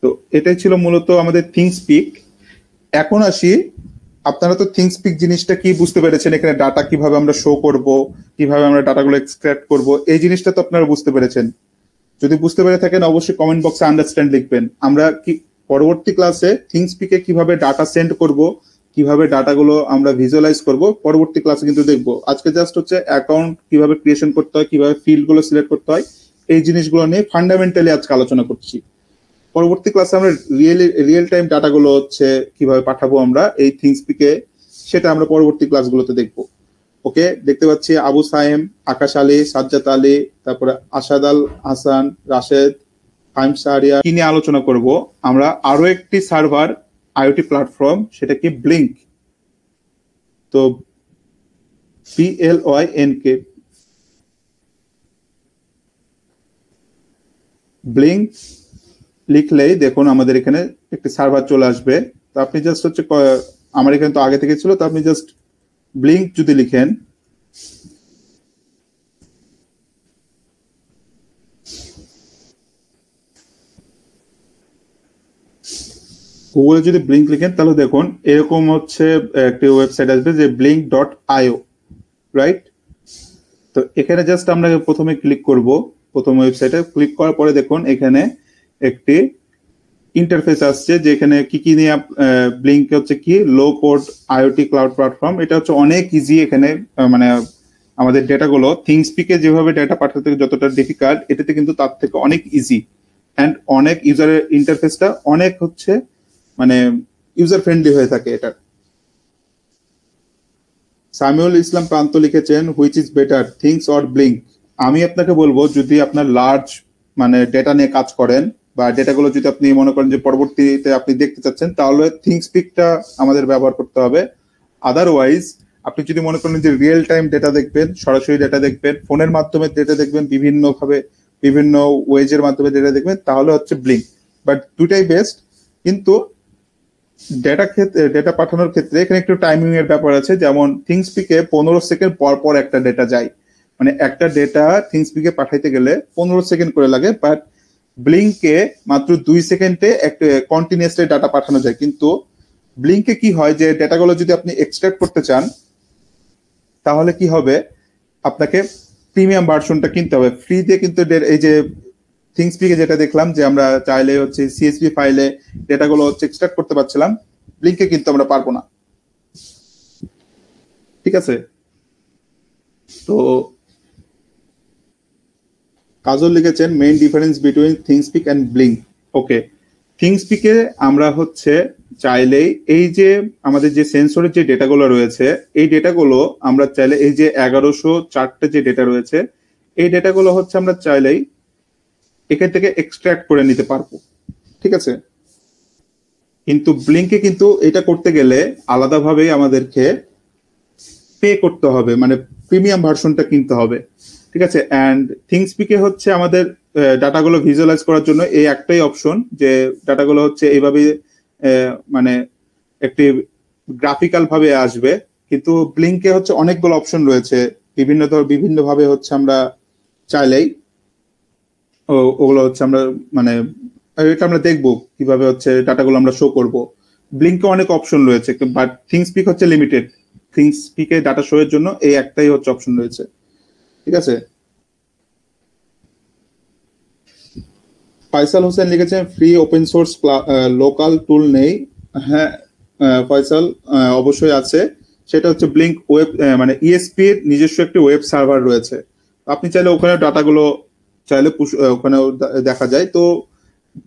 তো এটাই ছিল মূলত আমাদের থিংকস্পিক। এখন আসি, আপনারা তো থিংকস্পিক জিনিসটা কি বুঝতে পেরেছেন, এখানে ডাটা কিভাবে আমরা শো করব, কিভাবে আমরা ডাটাগুলো এক্সট্রাক্ট করব, এই জিনিসটা তো আপনারা বুঝতে পেরেছেন। যদি বুঝতে পেরে থাকেন অবশ্যই কমেন্ট বক্সে আন্ডারস্ট্যান্ড লিখবেন। আমরা কি পরবর্তী ক্লাসে থিংকস্পিকে কিভাবে ডাটা সেন্ড করব, কিভাবে ডাটাগুলো আমরা ভিজুয়ালাইজ করব পরবর্তী ক্লাসে কিন্তু দেখবো। আজকে জাস্ট হচ্ছে অ্যাকাউন্ট কিভাবে ক্রিয়েশন করতে হয়, কিভাবে ফিল্ড গুলো সিলেক্ট করতে হয়, এই জিনিসগুলো নিয়ে ফান্ডামেন্টালি আজকে আলোচনা করছি। পরবর্তী ক্লাসে আমরা রিয়েল টাইম ডাটাগুলো হচ্ছে কিভাবে পাঠাবো আমরা এই থিংকস্পিকে, সেটা আমরা পরবর্তী ক্লাসগুলোতে দেখবো। ওকে, দেখতে পাচ্ছি আবু সাইম, আকাশ আলী, সাজ্জাদ আলী, তারপরে আসাদ আল হাসান, রাশেদ, ফাইম শাহরিয়া কি নিয়ে আলোচনা করব আমরা। আরো একটি সার্ভার আইওটি প্ল্যাটফর্ম, সেটা কি ব্লিঙ্ক। তো BLYNK, ব্লিঙ্ক লিখলেই দেখুন আমাদের এখানে একটি সার্ভার চলে আসবে। তো আপনি জাস্ট হচ্ছে আমার এখানে তো আগে থেকে ছিল, তো আপনি জাস্ট ব্লিঙ্ক যদি লিখেন, গুগলে যদি ব্লিঙ্ক লিখেন তাহলে দেখুন এরকম হচ্ছে একটি ওয়েবসাইট আসবে যে blink.io, রাইট। তো এখানে জাস্ট আমরা প্রথমে ক্লিক করব, প্রথম ওয়েবসাইটে ক্লিক করার পরে দেখুন এখানে একটি ইন্টারফেস আসছে, যেখানে কি কি নিয়ে ব্লিঙ্ক হচ্ছে কি লো কোড আইওটি ক্লাউড প্ল্যাটফর্ম। এটা হচ্ছে অনেক ইজি। এখানে মানে আমাদের ডেটাগুলো থিংকস্পিকে যেভাবে ডেটা পাঠাতে যতটা ডিফিকাল্ট, এটাতে কিন্তু তার থেকে অনেক ইজি অ্যান্ড অনেক ইউজারের ইন্টারফেসটা অনেক হচ্ছে মানে ইউজার ফ্রেন্ডলি হয়ে থাকে এটা। সামিউল ইসলাম প্রান্ত লিখেছেন which is better things or blink. আমি আপনাকে বলবো যদি আপনার লার্জ মানে ডেটা নিয়ে কাজ করেন বা ডেটাগুলো যদি আপনি মনে করেন যে পরবর্তীতে আপনি দেখতে চাচ্ছেন, তাহলে থিংকস্পিকটা আমাদের ব্যবহার করতে হবে। আদারওয়াইজ আপনি যদি মনে করেন যে রিয়েল টাইম ডেটা দেখবেন, সরাসরি ডেটা দেখবেন, ফোনের মাধ্যমে ডেটা দেখবেন, বিভিন্নভাবে বিভিন্ন ওয়েজের মাধ্যমে ডেটা দেখবেন, তাহলে হচ্ছে ব্লিঙ্ক। বাট দুটাই বেস্ট। কিন্তু ডেটা পাঠানোর ক্ষেত্রে এখানে একটু টাইমিং এর ব্যাপার আছে। যেমন থিংকস্পিকে 15 সেকেন্ড পর পর একটা ডেটা যায়, মানে একটা ডেটা থিংকস্পিকে পাঠাইতে গেলে 15 সেকেন্ড করে লাগে। বাট ব্লিঙ্কে মাত্র 2 সেকেন্ডে একটা কন্টিনিউয়াসলি ডাটা পাঠানো যায়। কিন্তু ব্লিঙ্কে কি হয় যে ডেটাগুলো যদি আপনি এক্সট্রাক্ট করতে চান তাহলে কি হবে, আপনাকে প্রিমিয়াম ভার্সনটা কিনতে হবে। ফ্রিতে কিন্তু এই যে থিংকস্পিকে যেটা দেখলাম যে আমরা চাইলে হচ্ছে সিএসভি ফাইলে ডেটাগুলো হচ্ছে এক্সট্রাক্ট করতে পারছিলাম, ব্লিঙ্কে কিন্তু আমরা পারবো না। ঠিক আছে, তো কাজল লিখেছেন main difference between ThingSpeak and Blynk. Okay, থিংকস্পিকে আমরা হচ্ছে চাইলেই এই যে আমাদের যে সেন্সরের যে ডেটাগুলো রয়েছে, এই ডেটাগুলো আমরা চাইলে এই যে 1104টা যে ডেটা রয়েছে, এই ডেটাগুলো হচ্ছে আমরা চাইলেই এখান থেকে এক্সট্রাক্ট করে নিতে পারবো। ঠিক আছে, কিন্তু ব্লিঙ্কে কিন্তু এটা করতে গেলে আলাদাভাবেই আমাদেরকে পে করতে হবে, মানে প্রিমিয়াম ভার্সনটা কিনতে হবে। ঠিক আছে, অ্যান্ড থিংকস্পিকে হচ্ছে আমাদের ডাটাগুলো ভিজুয়ালাইজ করার জন্য এই একটাই অপশন যে ডাটাগুলো হচ্ছে এইভাবে মানে একটি গ্রাফিক্যাল ভাবে আসবে। কিন্তু ব্লিঙ্কে হচ্ছে অনেকগুলো অপশন রয়েছে, বিভিন্ন ভাবে হচ্ছে আমরা চাইলেই ওগুলো হচ্ছে আমরা মানে এটা আমরা দেখবো কিভাবে হচ্ছে ডাটাগুলো আমরা শো করব। ব্লিঙ্কে অনেক অপশন রয়েছে, বাট থিংকস্পিক হচ্ছে লিমিটেড। থিংকস্পিকে ডাটা শো এর জন্য এই একটাই হচ্ছে অপশন রয়েছে। ঠিক আছে, ফয়সাল হোসেন লিখেছেন ফ্রি ওপেন সোর্স লোকাল টুল নেই। হ্যাঁ ফয়সাল, অবশ্যই আছে। সেটা হচ্ছে ব্লিঙ্ক ওয়েব, মানে ইএসপি এর নিজস্ব একটি ওয়েব সার্ভার রয়েছে। আপনি চাইলে ওখানে ডাটাগুলো চাইলে ওখানেও দেখা যায়। তো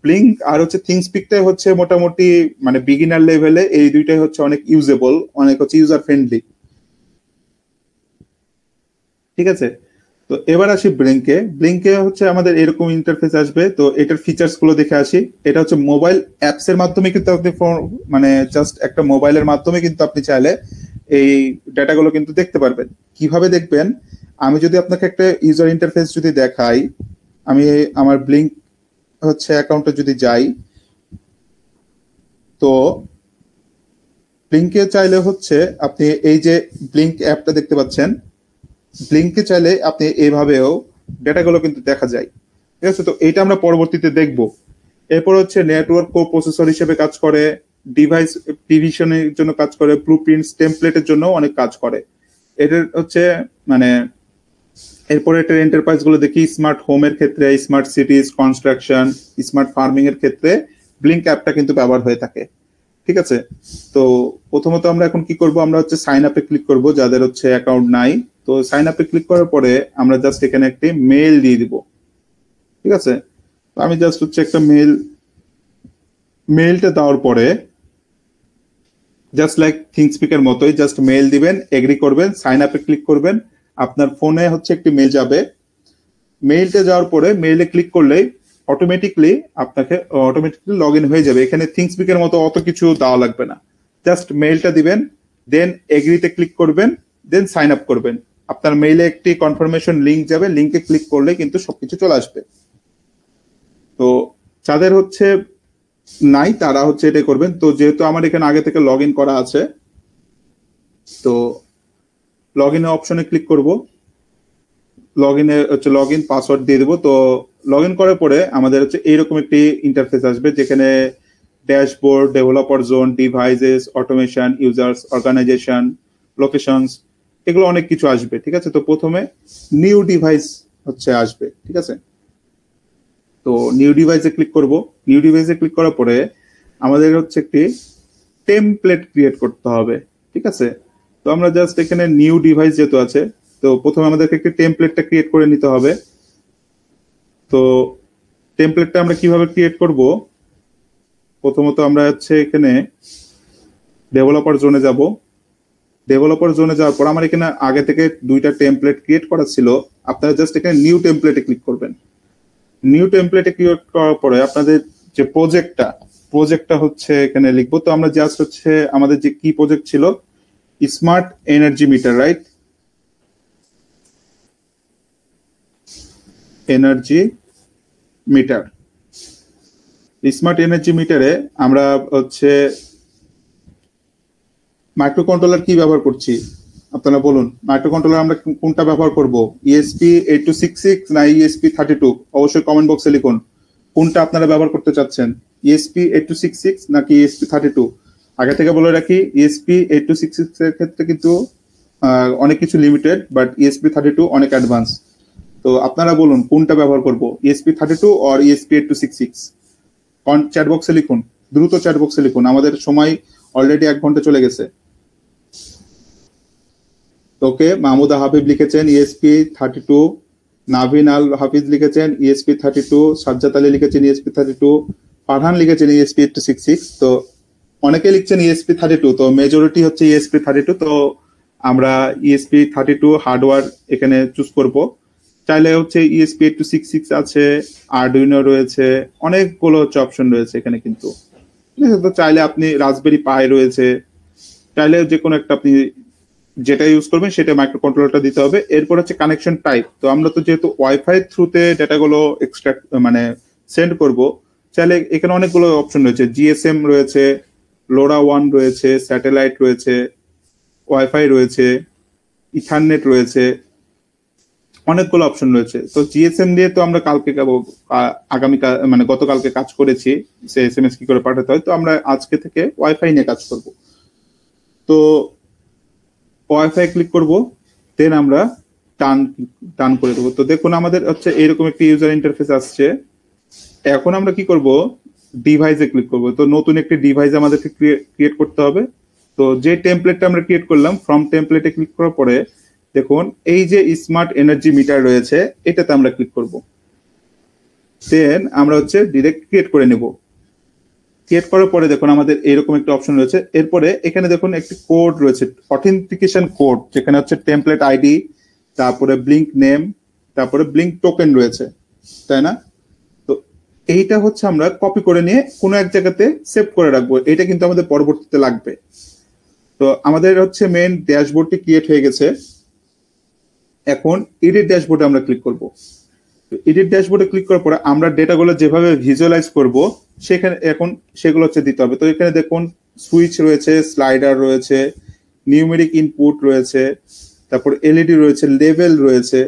ব্লিঙ্ক আর হচ্ছে থিংসপিকটাই হচ্ছে মোটামুটি মানে বিগিনার লেভেলে, এই দুইটাই হচ্ছে অনেক ইউজেবল, অনেক হচ্ছে ইউজার ফ্রেন্ডলি। ঠিক আছে, তো এবার আসি ব্লিঙ্কে। ব্লিঙ্কে হচ্ছে আমাদের এরকম ইন্টারফেস আসবে। তো এটার ফিচার্স গুলো দেখে আসি। এটা হচ্ছে মোবাইল অ্যাপস এর মাধ্যমে কিন্তু আপনি মানে জাস্ট একটা মোবাইলের মাধ্যমে কিন্তু আপনি চাইলে এই ডাটাগুলো কিন্তু দেখতে পারবেন। কিভাবে দেখবেন, আমি যদি আপনাকে একটা ইউজার ইন্টারফেস যদি দেখাই, আমি আমার ব্লিঙ্ক হচ্ছে অ্যাকাউন্টে যদি যাই, তো ব্লিঙ্কে চাইলে হচ্ছে আপনি এই যে ব্লিঙ্ক অ্যাপটা দেখতে পাচ্ছেন, ব্লিঙ্কে চাইলে আপনি এইভাবেও ডেটাগুলো কিন্তু দেখা যায়। ঠিক আছে, তো এইটা আমরা পরবর্তীতে দেখব। এরপর হচ্ছে নেটওয়ার্ক কো প্রসেসর হিসেবে কাজ করে, ডিভাইস ডিভিশনের জন্য কাজ করে, ব্লুপ্রিন্টস টেমপ্লেটের জন্য অনেক কাজ করে। এটার হচ্ছে মানে এরপরে এটার এন্টারপ্রাইজ গুলো দেখি, স্মার্ট হোমের ক্ষেত্রে, স্মার্ট সিটিজ কনস্ট্রাকশন, স্মার্ট ফার্মিং এর ক্ষেত্রে ব্লিঙ্ক অ্যাপটা কিন্তু ব্যবহার হয়ে থাকে। ঠিক আছে, তো প্রথমত আমরা এখন কি করব, আমরা হচ্ছে সাইন আপে ক্লিক করব যাদের হচ্ছে অ্যাকাউন্ট নাই। তো সাইন আপে ক্লিক করার পরে আমরা জাস্ট এখানে একটি মেল দিয়ে দিব। ঠিক আছে, তো আমি জাস্ট হচ্ছে একটা মেলটা দেওয়ার পরে জাস্ট লাইক থিংসপিকের মতোই জাস্ট মেল দিবেন, এগ্রি করবেন, সাইন আপে ক্লিক করবেন, আপনার ফোনে হচ্ছে একটি মেল যাবে। মেইলটা যাওয়ার পরে মেইলে ক্লিক করলেই অটোমেটিকলি আপনাকে লগ ইন হয়ে যাবে। এখানে থিংসপিকের মতো অত কিছু দেওয়া লাগবে না, জাস্ট মেইলটা দিবেন, দেন এগ্রিতে ক্লিক করবেন, দেন সাইন আপ করবেন। আপনার মেইলে একটি কনফার্মেশন লিংক যাবে, লিংকে ক্লিক করলে কিন্তু সবকিছু চলে আসবে। তো যাদের হচ্ছে নাই তারা হচ্ছে এটা করবেন। তো যেহেতু আমার এখানে আগে থেকে লগ ইন করা আছে, তো লগ ইন অপশনে ক্লিক করব, লগ ইনে হচ্ছে লগ ইন পাসওয়ার্ড দিয়ে দেবো। তো লগ ইন করার পরে আমাদের হচ্ছে এইরকম একটি ইন্টারফেস আসবে, যেখানে dashboard, developer zone, devices, automation, users, organisation, locations, এগুলো অনেক কিছু আসবে। ঠিক আছে, তো প্রথমে নিউ ডিভাইস হচ্ছে আসবে। ঠিক আছে, তো নিউ ডিভাইসে ক্লিক করব। নিউ ডিভাইসে ক্লিক করার পরে আমাদের হচ্ছে একটি টেমপ্লেট ক্রিয়েট করতে হবে। ঠিক আছে, তো আমরা জাস্ট এখানে নিউ ডিভাইস যেহেতু আছে, তো প্রথমে আমাদেরকে একটি টেমপ্লেটটা ক্রিয়েট করে নিতে হবে। তো টেমপ্লেটটা আমরা কিভাবে ক্রিয়েট করব, প্রথমত আমরা হচ্ছে এখানে ডেভেলপার জোনে যাব। ডেভেলপার জোনে যাওয়ার পর আমার এখানে আগে থেকে দুইটা টেমপ্লেট ক্রিয়েট করা ছিল, আপনারা জাস্ট এখানে নিউ টেমপ্লেটে ক্লিক করবেন। নিউ টেমপ্লেটে ক্রিয়েট করার পরে আপনাদের যে প্রজেক্টটা হচ্ছে এখানে লিখবো। তো আমরা জাস্ট হচ্ছে আমাদের যে কি প্রজেক্ট ছিল, smart energy meter, right, energy meter. Smart energy মিটারে আমরা হচ্ছে মাইক্রো কন্ট্রোলার কি ব্যবহার করছি, আপনারা বলুন। মাইক্রো কন্ট্রোলার আমরা কোনটা ব্যবহার করব, ইএসপি 8266 না ইএসপি 32? অবশ্যই কমেন্ট বক্সে লিখুন কোনটা আপনারা ব্যবহার করতে চাচ্ছেন, ইএসপি 8266 নাকি ইএসপি 32। আগে থেকে বলে রাখি, ইএসপি 8266 এর ক্ষেত্রে কিন্তু অনেক কিছু লিমিটেড, বাট ইএসপি 32 অনেক অ্যাডভান্স। তো আপনারা বলুন কোনটা ব্যবহার করব, ইএসপি 32 আর ইএসপি 8266? চ্যাট বক্সে লিখুন, দ্রুত চ্যাট বক্সে লিখুন, আমাদের সময় অলরেডি 1 ঘন্টা চলে গেছে। ওকে, মাহমুদা হাবিব লিখেছেন ইএসপি 32, নাভিন আল হাফিজ লিখেছেন ইএসপি 32, সাজ্জাদ আলী লিখেছেন ইএসপি 32, ফারহান লিখেছেন ইএসপি 866। তো অনেকে লিখছেন ইএসপি 32, তো মেজরিটি হচ্ছে ইএসপি 32। তো আমরা ইএসপি 32 হার্ডওয়্যার এখানে চুজ করব। চাইলে হচ্ছে ইএসপি 8266 আছে, আরডুইনো রয়েছে, অনেকগুলো হচ্ছে অপশন রয়েছে এখানে কিন্তু। ঠিক আছে, তো চাইলে আপনি রাসবেরি পাই রয়েছে, চাইলে যে কোনো একটা আপনি যেটা ইউজ করবেন সেটা মাইক্রো কন্ট্রোলারটা দিতে হবে। এরপর হচ্ছে কানেকশন টাইপ। তো আমরা তো যেহেতু ওয়াইফাই থ্রুতে ডেটাগুলো এক্সট্রাক্ট মানে সেন্ড করব, চাইলে এখানে অনেকগুলো অপশন রয়েছে, জিএসএম রয়েছে, লোরা ওয়ান রয়েছে, স্যাটেলাইট রয়েছে, ওয়াইফাই রয়েছে, ইথারনেট রয়েছে, অনেকগুলো অপশন রয়েছে। তো জিএসএম দিয়ে তো আমরা কালকে আগামী মানে গতকালকে কাজ করেছি, সে এসএমএস কি করে পাঠাতে হয়। তো আমরা আজকে থেকে ওয়াইফাই নিয়ে কাজ করব। তো ওয়াইফাই ক্লিক করব, দেন আমরা টান করে দেবো। তো দেখুন আমাদের হচ্ছে এরকম একটি ইউজার ইন্টারফেস আসছে। এখন আমরা কি করব, ডিভাইসে ক্লিক করব। তো নতুন একটি ডিভাইস আমাদেরকে ক্রিয়েট করতে হবে। তো যে টেমপ্লেটটা আমরা ক্রিয়েট করলাম, ফ্রম টেমপ্লেটে ক্লিক করার পরে দেখুন এই যে স্মার্ট এনার্জি মিটার রয়েছে, এটাতে আমরা ক্লিক করব। দেন আমরা হচ্ছে ডিরেক্ট ক্রিয়েট করে নেব। ক্রিয়েট করার পরে দেখুন আমাদের এরকম একটা অপশন রয়েছে। এরপরে এখানে দেখুন একটি কোড রয়েছে, অথেন্টিকেশন কোড, যেখানে হচ্ছে টেমপ্লেট আইডি, তারপরে ব্লিঙ্ক নেম, তারপরে ব্লিঙ্ক টোকেন রয়েছে, তাই না? তো এইটা হচ্ছে আমরা কপি করে নিয়ে কোনো এক জায়গাতে সেভ করে রাখবো। এটা কিন্তু আমাদের পরবর্তীতে লাগবে। তো আমাদের হচ্ছে মেইন ড্যাশবোর্ডটি ক্রিয়েট হয়ে গেছে। এখন এডিট ড্যাশবোর্ডে আমরা ক্লিক করব। এডিট ড্যাশবোর্ডে ক্লিক করার পরে আমরা ডেটাগুলো যেভাবে ভিজুয়ালাইজ করব সেখানে এখন সেগুলো হচ্ছে দিতে হবে। তো এখানে দেখুন সুইচ রয়েছে, স্লাইডার রয়েছে, নিউমেরিক ইনপুট রয়েছে, তারপর এলইডি রয়েছে, লেভেল রয়েছে,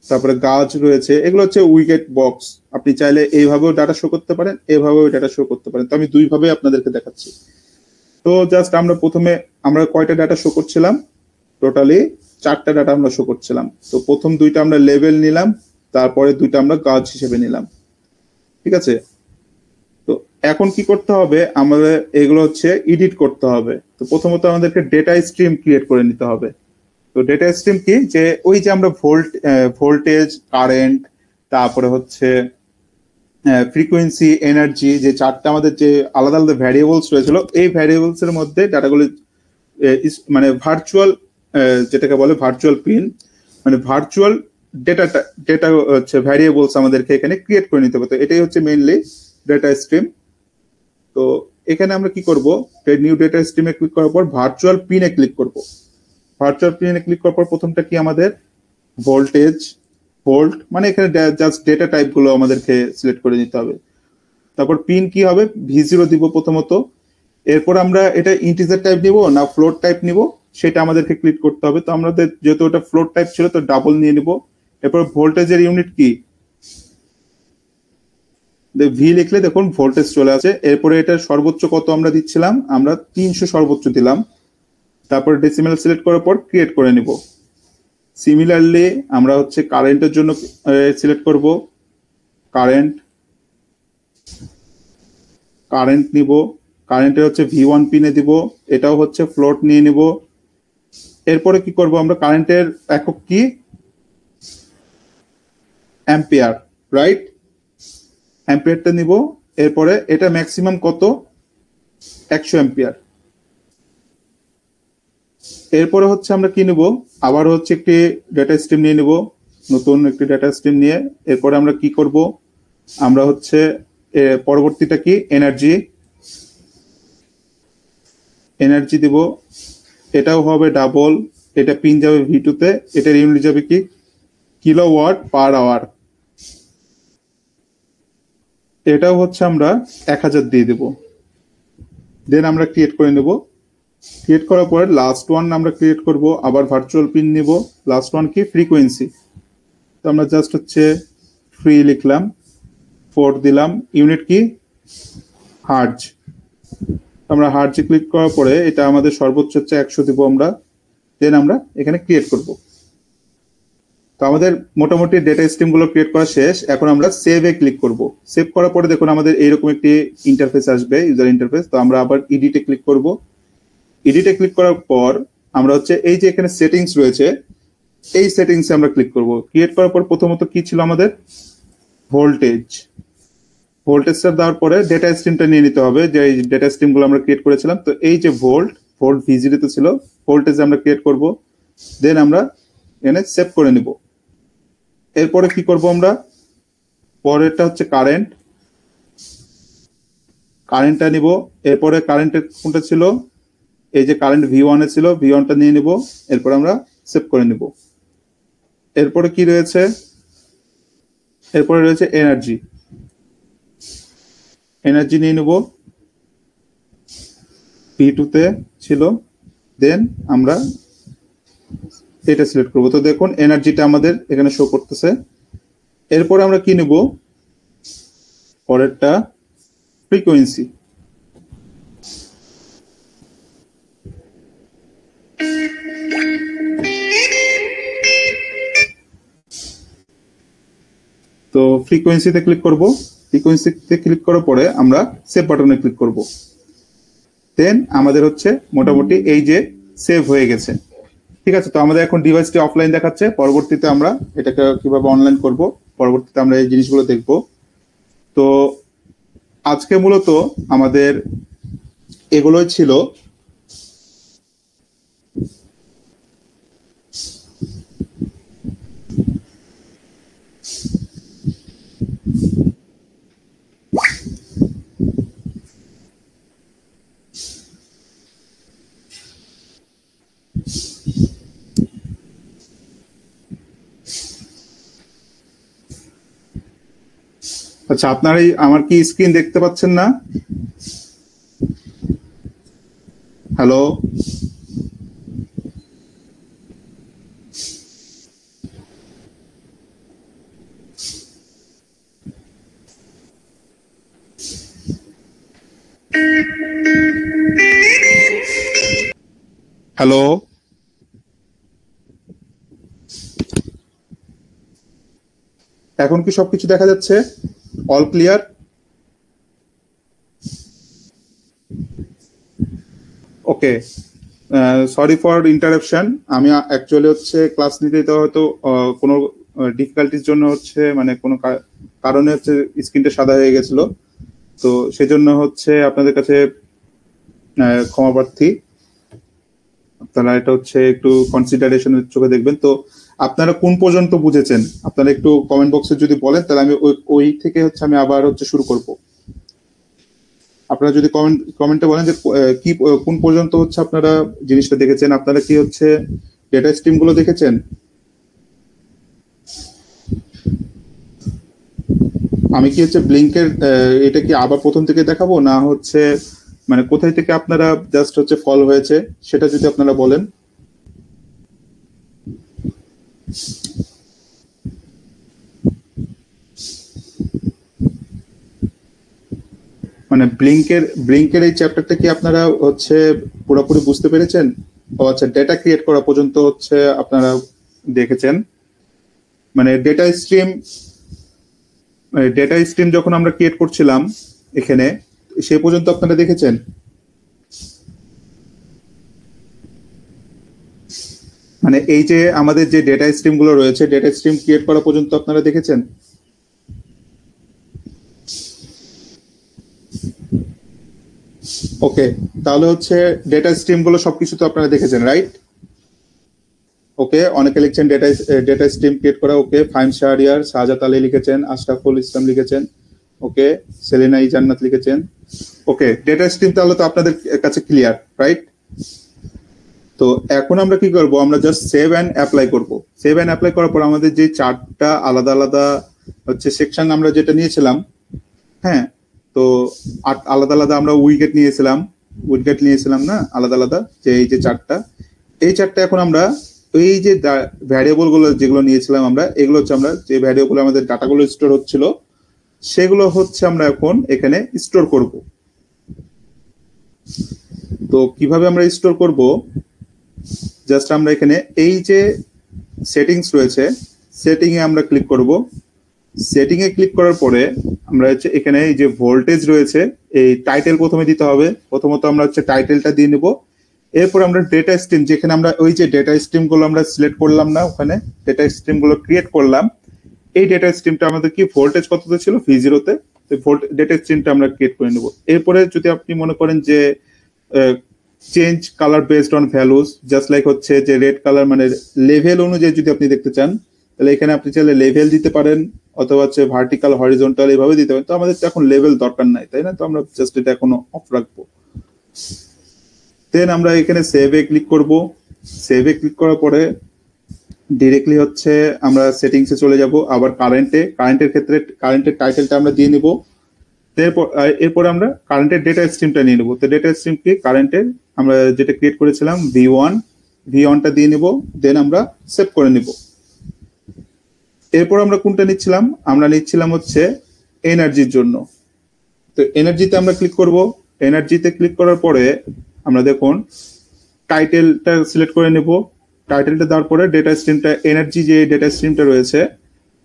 তারপরে গাছ রয়েছে। এগুলো হচ্ছে উইকেট বক্স। আপনি চাইলে এইভাবেও ডাটা শো করতে পারেন, এইভাবেও ডাটা শো করতে পারেন। তো আমি দুইভাবে আপনাদেরকে দেখাচ্ছি। তো জাস্ট আমরা প্রথমে আমরা কয়টা ডাটা শো করছিলাম, টোটালি 4টা ডাটা আমরা শো করছিলাম। তো প্রথম 2টা আমরা লেভেল নিলাম, তারপরে 2টা আমরা গাছ হিসেবে নিলাম, ঠিক আছে? তো এখন কি করতে হবে, আমাদের এগুলো হচ্ছে এডিট করতে হবে। তো প্রথমত আমাদেরকে ডেটা স্ট্রিম ক্রিয়েট করে নিতে হবে। তো ডেটা স্ট্রিম কি, যে ওই যে আমরা ভোল্টেজ, কারেন্ট, তারপরে হচ্ছে ফ্রিকোয়েন্সি, এনার্জি, যে 4টা আমাদের যে আলাদা আলাদা ভ্যারিয়েবলস রয়েছিল, এই ভ্যারিয়েবলস এর মধ্যে ডাটাগুলো মানে ভার্চুয়াল, যেটাকে বলে ভার্চুয়াল পিন, মানে ভার্চুয়াল ডেটা হচ্ছে ভ্যারিয়েবলস আমাদেরকে এখানে ক্রিয়েট করে নিতে হবে। তো এটাই হচ্ছে মেইনলি ডেটা স্ট্রিম। তো এখানে আমরা কি করব, নিউ ডেটা স্ট্রিমে ক্লিক করার পর ভার্চুয়াল পিনে ক্লিক করব। ভার্চুয়াল পিনে ক্লিক করার পর প্রথমটা কি আমাদের ভোল্টেজ, ভোল্ট, মানে এখানে জাস্ট ডেটা টাইপ গুলো আমাদেরকে সিলেক্ট করে নিতে হবে। তারপর পিন কি হবে, V0 দিব প্রথমত। এরপর আমরা এটা ইন্টিজার টাইপ নিব না ফ্লোট টাইপ নিব, সেটা আমাদেরকে ক্লিক করতে হবে। তো আমাদের যেহেতু ওটা ফ্লোট টাইপ ছিল, তো ডাবল নিয়ে নিব। এরপর ভোল্টেজের ইউনিট কি, ভি লিখলে দেখুন ভোল্টেজ চলে আসে। এরপরে এটার সর্বোচ্চ কত আমরা দিচ্ছিলাম, আমরা 300 সর্বোচ্চ দিলাম। তারপর ডেসিমেল সিলেক্ট করার পর ক্রিয়েট করে নিব। সিমিলারলি আমরা হচ্ছে কারেন্টের জন্য সিলেক্ট করব, কারেন্ট, কারেন্ট নিব। কারেন্টের হচ্ছে V1 পিনে দিব, এটাও হচ্ছে ফ্লোট নিয়ে নিব। এরপরে কি করব, আমরা কারেন্টের একক কি, অ্যাম্পিয়ার, রাইট? অ্যাম্পিয়ারটা নিব। এরপরে এটা ম্যাক্সিমাম কত, 100 অ্যাম্পিয়ার। এরপরে হচ্ছে আমরা কি নিব, আবার হচ্ছে একটি ডেটা স্ট্রিম নিয়ে নিব, নতুন একটি ডেটা স্ট্রিম নিয়ে। এরপরে আমরা কি করব, আমরা হচ্ছে পরবর্তীটা কি, এনার্জি, এনার্জি দিব। এটাও হবে ডাবল, এটা পিন যাবে V2 তে, এটার ইউনিট যাবে কি, কিলোওয়াট পার আওয়ার। এটাও হচ্ছে আমরা 1000 দিয়ে দেব। দেন আমরা ক্রিয়েট করে নেব। ক্রিয়েট করার পর লাস্ট ওয়ান আমরা ক্রিয়েট করব, আবার ভার্চুয়াল পিন নিব। লাস্ট ওয়ান কি, ফ্রিকোয়েন্সি। তো আমরা জাস্ট হচ্ছে ফ্রি লিখলাম, 4 দিলাম। ইউনিট কি, হার্জ। আমরা হার্জে ক্লিক করার পরে এটা আমাদের সর্বোচ্চ হচ্ছে 100 দিব আমরা। দেন আমরা এখানে ক্রিয়েট করব। তো আমাদের মোটামুটি ডেটা স্ট্রিম গুলো ক্রিয়েট করা শেষ। এখন আমরা সেভে ক্লিক করব। সেভ করার পরে দেখুন আমাদের এইরকম একটি ইন্টারফেস আসবে, ইউজার ইন্টারফেস। তো আমরা আবার এডিটে ক্লিক করব। এডিটে ক্লিক করার পর আমরা হচ্ছে এই যে এখানে সেটিংস রয়েছে, এই সেটিংসে আমরা ক্লিক করব। ক্রিয়েট করার পর প্রথমত কি ছিল আমাদের, ভোল্টেজ। ভোল্টেজটা দেওয়ার পরে ডেটা স্ট্রিমটা নিয়ে নিতে হবে, যে এই ডেটা স্ট্রিম গুলো আমরা ক্রিয়েট করেছিলাম। তো এই যে ভোল্ট V0 তে ছিল, ভোল্টেজ আমরা ক্রিয়েট করব। দেন আমরা এখানে সেভ করে নিব। এরপরে কি করব আমরা, পরেরটা হচ্ছে কারেন্ট, কারেন্টটা নিব। এরপরে কারেন্টের কোনটা ছিল, এই যে কারেন্ট V1 এ ছিল, V1টা নিয়ে নিব। এরপর আমরা সেভ করে নিব। এরপরে কি রয়েছে, এরপরে রয়েছে এনার্জি, এনার্জি নিয়ে নিব, V2 তে ছিল। দেন আমরা এটা সিলেক্ট করব। তো দেখুন এনার্জিটা আমাদের এখানে শো করতেছে। এরপরে আমরা কি নিব, পরেরটা ফ্রিকোয়েন্সি। তো ফ্রিকোয়েন্সিতে ক্লিক করব। ফ্রিকোয়েন্সিতে ক্লিক করার পরে আমরা সেভ বাটনে ক্লিক করব। দেন আমাদের হচ্ছে মোটামুটি এই যে সেভ হয়ে গেছে। ঠিক আছে, তো আমাদের এখন ডিভাইসটি অফলাইন দেখাচ্ছে। পরবর্তীতে আমরা এটাকে কিভাবে অনলাইন করব, পরবর্তীতে আমরা এই জিনিসগুলো দেখব। তো আজকে মূলত আমাদের এগুলোই ছিল। আচ্ছা, আপনারা আমার কি স্ক্রিন দেখতে পাচ্ছেন না? হ্যালো, হ্যালো, এখন কি সবকিছু দেখা যাচ্ছে? All clear? Okay, sorry for interruption. আমি অ্যাকচুয়ালি হচ্ছে ক্লাস নিতে তো হয়তো কোনো ডিফিকাল্টির জন্য হচ্ছে মানে কোনো কারণে হচ্ছে স্ক্রিনটা সাদা হয়ে গেছিল। তো সেজন্য হচ্ছে আপনাদের কাছে ক্ষমা প্রার্থী। আপনারা এটা হচ্ছে একটু কনসিডারেশনের চোখে দেখবেন। তো আপনারা কোন পর্যন্ত বুঝেছেন আপনারা একটু কমেন্ট বক্সে যদি বলেন, তাহলে আমি ওই থেকে হচ্ছে আমি আবার হচ্ছে শুরু করব। আপনারা যদি কমেন্টে বলেন যে কি কোন পর্যন্ত হচ্ছে আপনারা জিনিসটা দেখেছেন, আপনারা কি হচ্ছে ডেটা স্ট্রিম গুলো দেখেছেন? আমি কি হচ্ছে ব্লিঙ্কের এটা কি আবার প্রথম থেকে দেখাবো, না হচ্ছে মানে কোথায় থেকে আপনারা জাস্ট হচ্ছে ফল হয়েছে সেটা যদি আপনারা বলেন। মানে ব্লিঙ্কের এই চ্যাপ্টারটা কি আপনারা হচ্ছে পুরোপুরি বুঝতে পেরেছেন? ও আচ্ছা, ডেটা ক্রিয়েট করা পর্যন্ত হচ্ছে আপনারা দেখেছেন। মানে ডেটা স্ট্রিম যখন আমরা ক্রিয়েট করছিলাম এখানে, সে পর্যন্ত আপনারা দেখেছেন? মানে এই যে আমাদের যে ডেটা স্ট্রিম গুলো রয়েছে, ডেটা স্ট্রিম ক্রিয়েট করা পর্যন্ত আপনারা দেখেছেন? ওকে, তাহলে হচ্ছে ডেটা স্ট্রিম গুলো সবকিছু তো আপনারা দেখেছেন, রাইট? ওকে, অনেকে লিখছেন ডেটা স্ট্রিম ক্রিয়েট করা। ওকে, ফাহিম শাহরিয়ার, শাহজাদ আলী লিখেছেন, আশরাফুল ইসলাম লিখেছেন। ওকে, সেলিনা ই জান্নাত লিখেছেন। ওকে, ডেটা স্ট্রিম তাহলে তো আপনাদের কাছে ক্লিয়ার, রাইট? তো এখন আমরা কি করব, আমরা জাস্ট সেভ অ্যান্ড অ্যাপ্লাই করব। সেভ অ্যান্ড অ্যাপ্লাই করার পর আমাদের যে চারটা আলাদা আলাদা হচ্ছে সেকশন আমরা যেটা নিয়েছিলাম, হ্যাঁ, তো আলাদা আলাদা আমরা উইকেট নিয়েছিলাম না আলাদা আলাদা, যে এই যে এই চারটা এখন আমরা এই যে ভ্যারিয়েবল গুলো যেগুলো নিয়েছিলাম আমরা, এগুলো হচ্ছে আমরা যে ভ্যারিয়েবল আমাদের ডাটাগুলো স্টোর হচ্ছিল সেগুলো হচ্ছে আমরা এখন এখানে স্টোর করব। তো কিভাবে আমরা স্টোর করব, জাস্ট আমরা এখানে এই যে সেটিংস রয়েছে, সেটিং এ আমরা ক্লিক করব। সেটিং এ ক্লিক করার পরে আমরা হচ্ছে এখানে এই যে ভোল্টেজ রয়েছে, এই টাইটেল প্রথমে দিতে হবে। প্রথমত আমরা হচ্ছে টাইটেলটা দিয়ে নেব। এরপর আমরা ডেটা স্ট্রিম, যেখানে আমরা ওই যে ডেটা স্ট্রিম গুলো আমরা সিলেক্ট করলাম না, ওখানে ডেটা স্ট্রিম গুলো ক্রিয়েট করলাম, এই ডেটা স্ট্রিমটা আমাদের কি ভোল্টেজ কততে ছিল, V0-তে, ডেটা স্ট্রিমটা আমরা ক্রিয়েট করে নেব। এরপরে যদি আপনি মনে করেন যে change colour based on values, just like হচ্ছে যে রেড কালার মানে লেভেল অনুযায়ী যদি আপনি দেখতে চান, তাহলে এখানে আপনি চাইলে লেভেল দিতে পারেন, অথবা হচ্ছে ভার্টিক্যাল হরিজন্টাল এইভাবে দিতে পারেন। তো আমাদের তো এখন লেভেল দরকার নাই, তাই না? তো আমরা জাস্ট এটা এখনো অফ রাখবো। দেন আমরা এখানে সেভে ক্লিক করব। সেভে ক্লিক করার পরে ডিরেক্টলি হচ্ছে আমরা সেটিংসে চলে যাব। আবার কারেন্টের ক্ষেত্রে কারেন্টের টাইটেলটা আমরা দিয়ে নিব। এরপর আমরা কারেন্টের ডেটা স্ট্রিমটা নিয়ে নেব। তো ডেটা স্ট্রিম কি কারেন্টের আমরা যেটা ক্রিয়েট করেছিলাম V1টা দিয়ে নিব। দেন আমরা সেভ করে নিব। এরপর আমরা কোনটা নিচ্ছিলাম, আমরা নিচ্ছিলাম হচ্ছে এনার্জির জন্য। তো এনার্জিতে আমরা ক্লিক করব। এনার্জিতে ক্লিক করার পরে আমরা দেখুন টাইটেলটা সিলেক্ট করে নেব। টাইটেলটা দেওয়ার পরে ডেটা স্ট্রিমটা, এনার্জি যে ডেটা স্ট্রিমটা রয়েছে,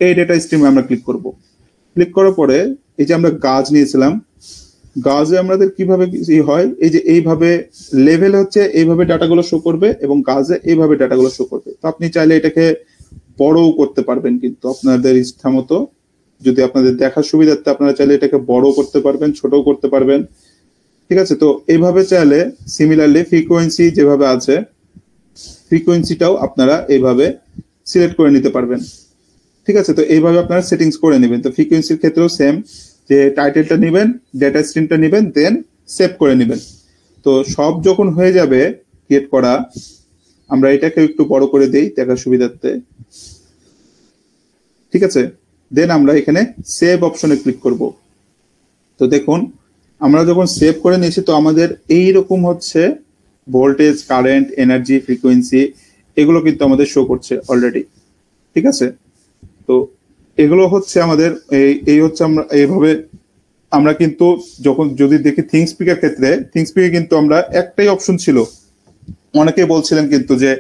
এই ডেটা স্ট্রিমে আমরা ক্লিক করব। ক্লিক করার পরে এই যে আমরা গাজ নিয়েছিলাম, গাজে আমাদের কিভাবে কি হয়, এই যে এইভাবে লেভেল হচ্ছে এইভাবে ডাটাগুলো শো করবে এবং গাজে এইভাবে ডাটাগুলো শো করবে। তো আপনি চাইলে এটাকে বড়ও করতে পারবেন, কিন্তু আপনাদের ইচ্ছা মতো, যদি আপনাদের দেখার সুবিধার্থে আপনারা চাইলে এটাকে বড় করতে পারবেন, ছোটও করতে পারবেন। ঠিক আছে, তো এইভাবে চাইলে সিমিলারলি ফ্রিকোয়েন্সি যেভাবে আছে ফ্রিকোয়েন্সিটাও আপনারা এইভাবে সিলেক্ট করে নিতে পারবেন। ঠিক আছে, তো এইভাবে আপনারা সেটিংস করে নেবেন। তো ফ্রিকোয়েন্সির ক্ষেত্রেও সেম, যে টাইটেলটা নেবেন, ডেটা স্ট্রিমটা নেবেন, দেন সেভ করে নেবেন। তো সব যখন হয়ে যাবে ক্রিয়েট করা, আমরা এটাকে একটু বড় করে দেই দেখার সুবিধার্থে। ঠিক আছে, দেন আমরা এখানে সেভ অপশনে ক্লিক করব। তো দেখুন আমরা যখন সেভ করে নিয়েছি, তো আমাদের এইরকম হচ্ছে ভোল্টেজ, কারেন্ট, এনার্জি, ফ্রিকোয়েন্সি, এগুলো কিন্তু আমাদের শো করছে অলরেডি। ঠিক আছে, তো এগুলো হচ্ছে আমাদের এই হচ্ছে আমরা এইভাবে আমরা কিন্তু যখন যদি দেখি থিংকস্পিকের ক্ষেত্রে, থিংকস্পিকে কিন্তু আমরা একটাই অপশন ছিল। অনেকেই বলছিলেন কিন্তু যে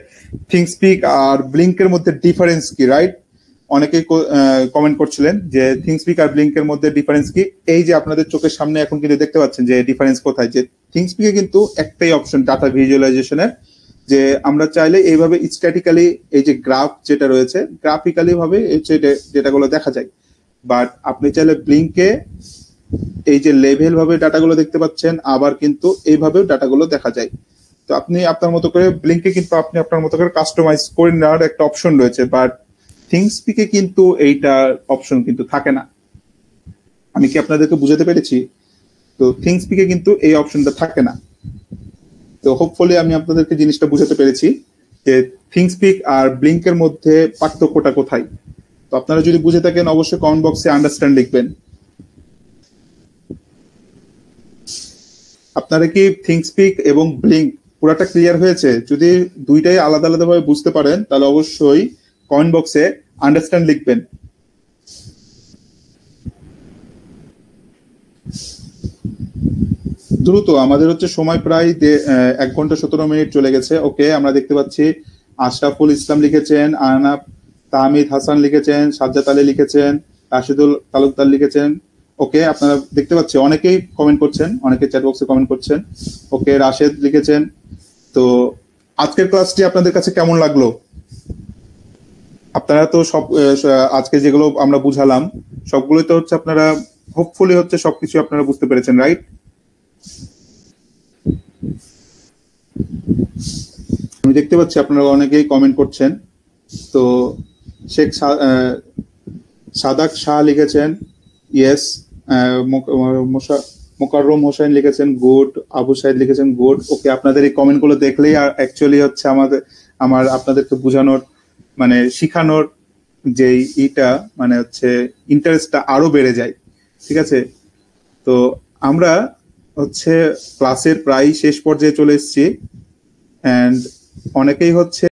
থিংকস্পিক আর ব্লিঙ্কের মধ্যে ডিফারেন্স কি, রাইট? অনেকেই কমেন্ট করছিলেন যে থিংকস্পিক আর ব্লিঙ্কের মধ্যে ডিফারেন্স কি। এই যে আপনাদের চোখের সামনে এখন কিন্তু দেখতে পাচ্ছেন যে ডিফারেন্স কোথায়, যে থিংকস্পিকে কিন্তু একটাই অপশন ডাটা ভিজুয়ালাইজেশনের, যে আমরা চাইলে এইভাবে স্ট্যাটিক্যালি এই যে গ্রাফ যেটা রয়েছে গ্রাফিক্যালি ভাবে ডেটাগুলো দেখা যায়। বাট আপনি চাইলে ব্লিঙ্কে এই যে লেভেল ভাবে ডাটাগুলো দেখতে পাচ্ছেন, আবার কিন্তু এইভাবেও ডাটাগুলো দেখা যায়। তো আপনি আপনার মতো করে ব্লিঙ্কে কিন্তু আপনি আপনার মতো করে কাস্টমাইজ করে নেওয়ার একটা অপশন রয়েছে, বাট থিংকস্পিকে কিন্তু এইটা অপশন কিন্তু থাকে না। আমি কি আপনাদেরকে বুঝাতে পেরেছি? তো থিংকস্পিকে কিন্তু এই অপশনটা থাকে না। তো হোপফুলি আমি আপনাদেরকে জিনিসটা বুঝাতে পেরেছি যে থিংকস্পিক আর ব্লিঙ্কের মধ্যে পার্থক্যটা কোথায়। তো আপনারা যদি বুঝে থাকেন অবশ্যই কমেন্ট বক্সে আন্ডারস্ট্যান্ড লিখবেন। আপনারা কি থিংকস্পিক এবং ব্লিঙ্ক পুরাটা ক্লিয়ার হয়েছে? যদি দুইটাই আলাদা আলাদা ভাবে বুঝতে পারেন তাহলে অবশ্যই কমেন্ট বক্সে আন্ডারস্ট্যান্ড লিখবেন। দ্রুত, আমাদের হচ্ছে সময় প্রায় 1 ঘন্টা 17 মিনিট চলে গেছে। ওকে, আমরা দেখতে পাচ্ছি আশরাফুল ইসলাম লিখেছেন, আনাপ তাহমিদ হাসান লিখেছেন, সাজ্জাদ আলী লিখেছেন, রাশিদুল তালুকদার লিখেছেন। ওকে, আপনারা দেখতে পাচ্ছি অনেকেই কমেন্ট করছেন, অনেকে চ্যাট বক্সে কমেন্ট করছেন। ওকে, রাশেদ লিখেছেন। তো আজকের ক্লাসটি আপনাদের কাছে কেমন লাগলো? আপনারা তো সব আজকে যেগুলো আমরা বুঝালাম সবগুলোই তো হচ্ছে আপনারা হোপফুলি হচ্ছে সবকিছু আপনারা বুঝতে পেরেছেন, রাইট? আমি দেখতে পাচ্ছি আপনারা অনেকেই কমেন্ট করছেন। তো শেখ সাদাক শাহ লিখেছেন ইয়েস, মোকাররম হোসেন লিখেছেন গুড, আবু সাইদ লিখেছেন গুড। ওকে, আপনাদের এই কমেন্ট গুলো দেখলেই অ্যাকচুয়ালি হচ্ছে আমার আপনাদেরকে বোঝানোর মানে শিখানোর যে ইটা মানে হচ্ছে ইন্টারেস্টটা আরো বেড়ে যায়। ঠিক আছে, তো আমরা হচ্ছে ক্লাসের প্রায় শেষ পর্যায়ে চলে এসেছি, অ্যান্ড অনেকেই হচ্ছে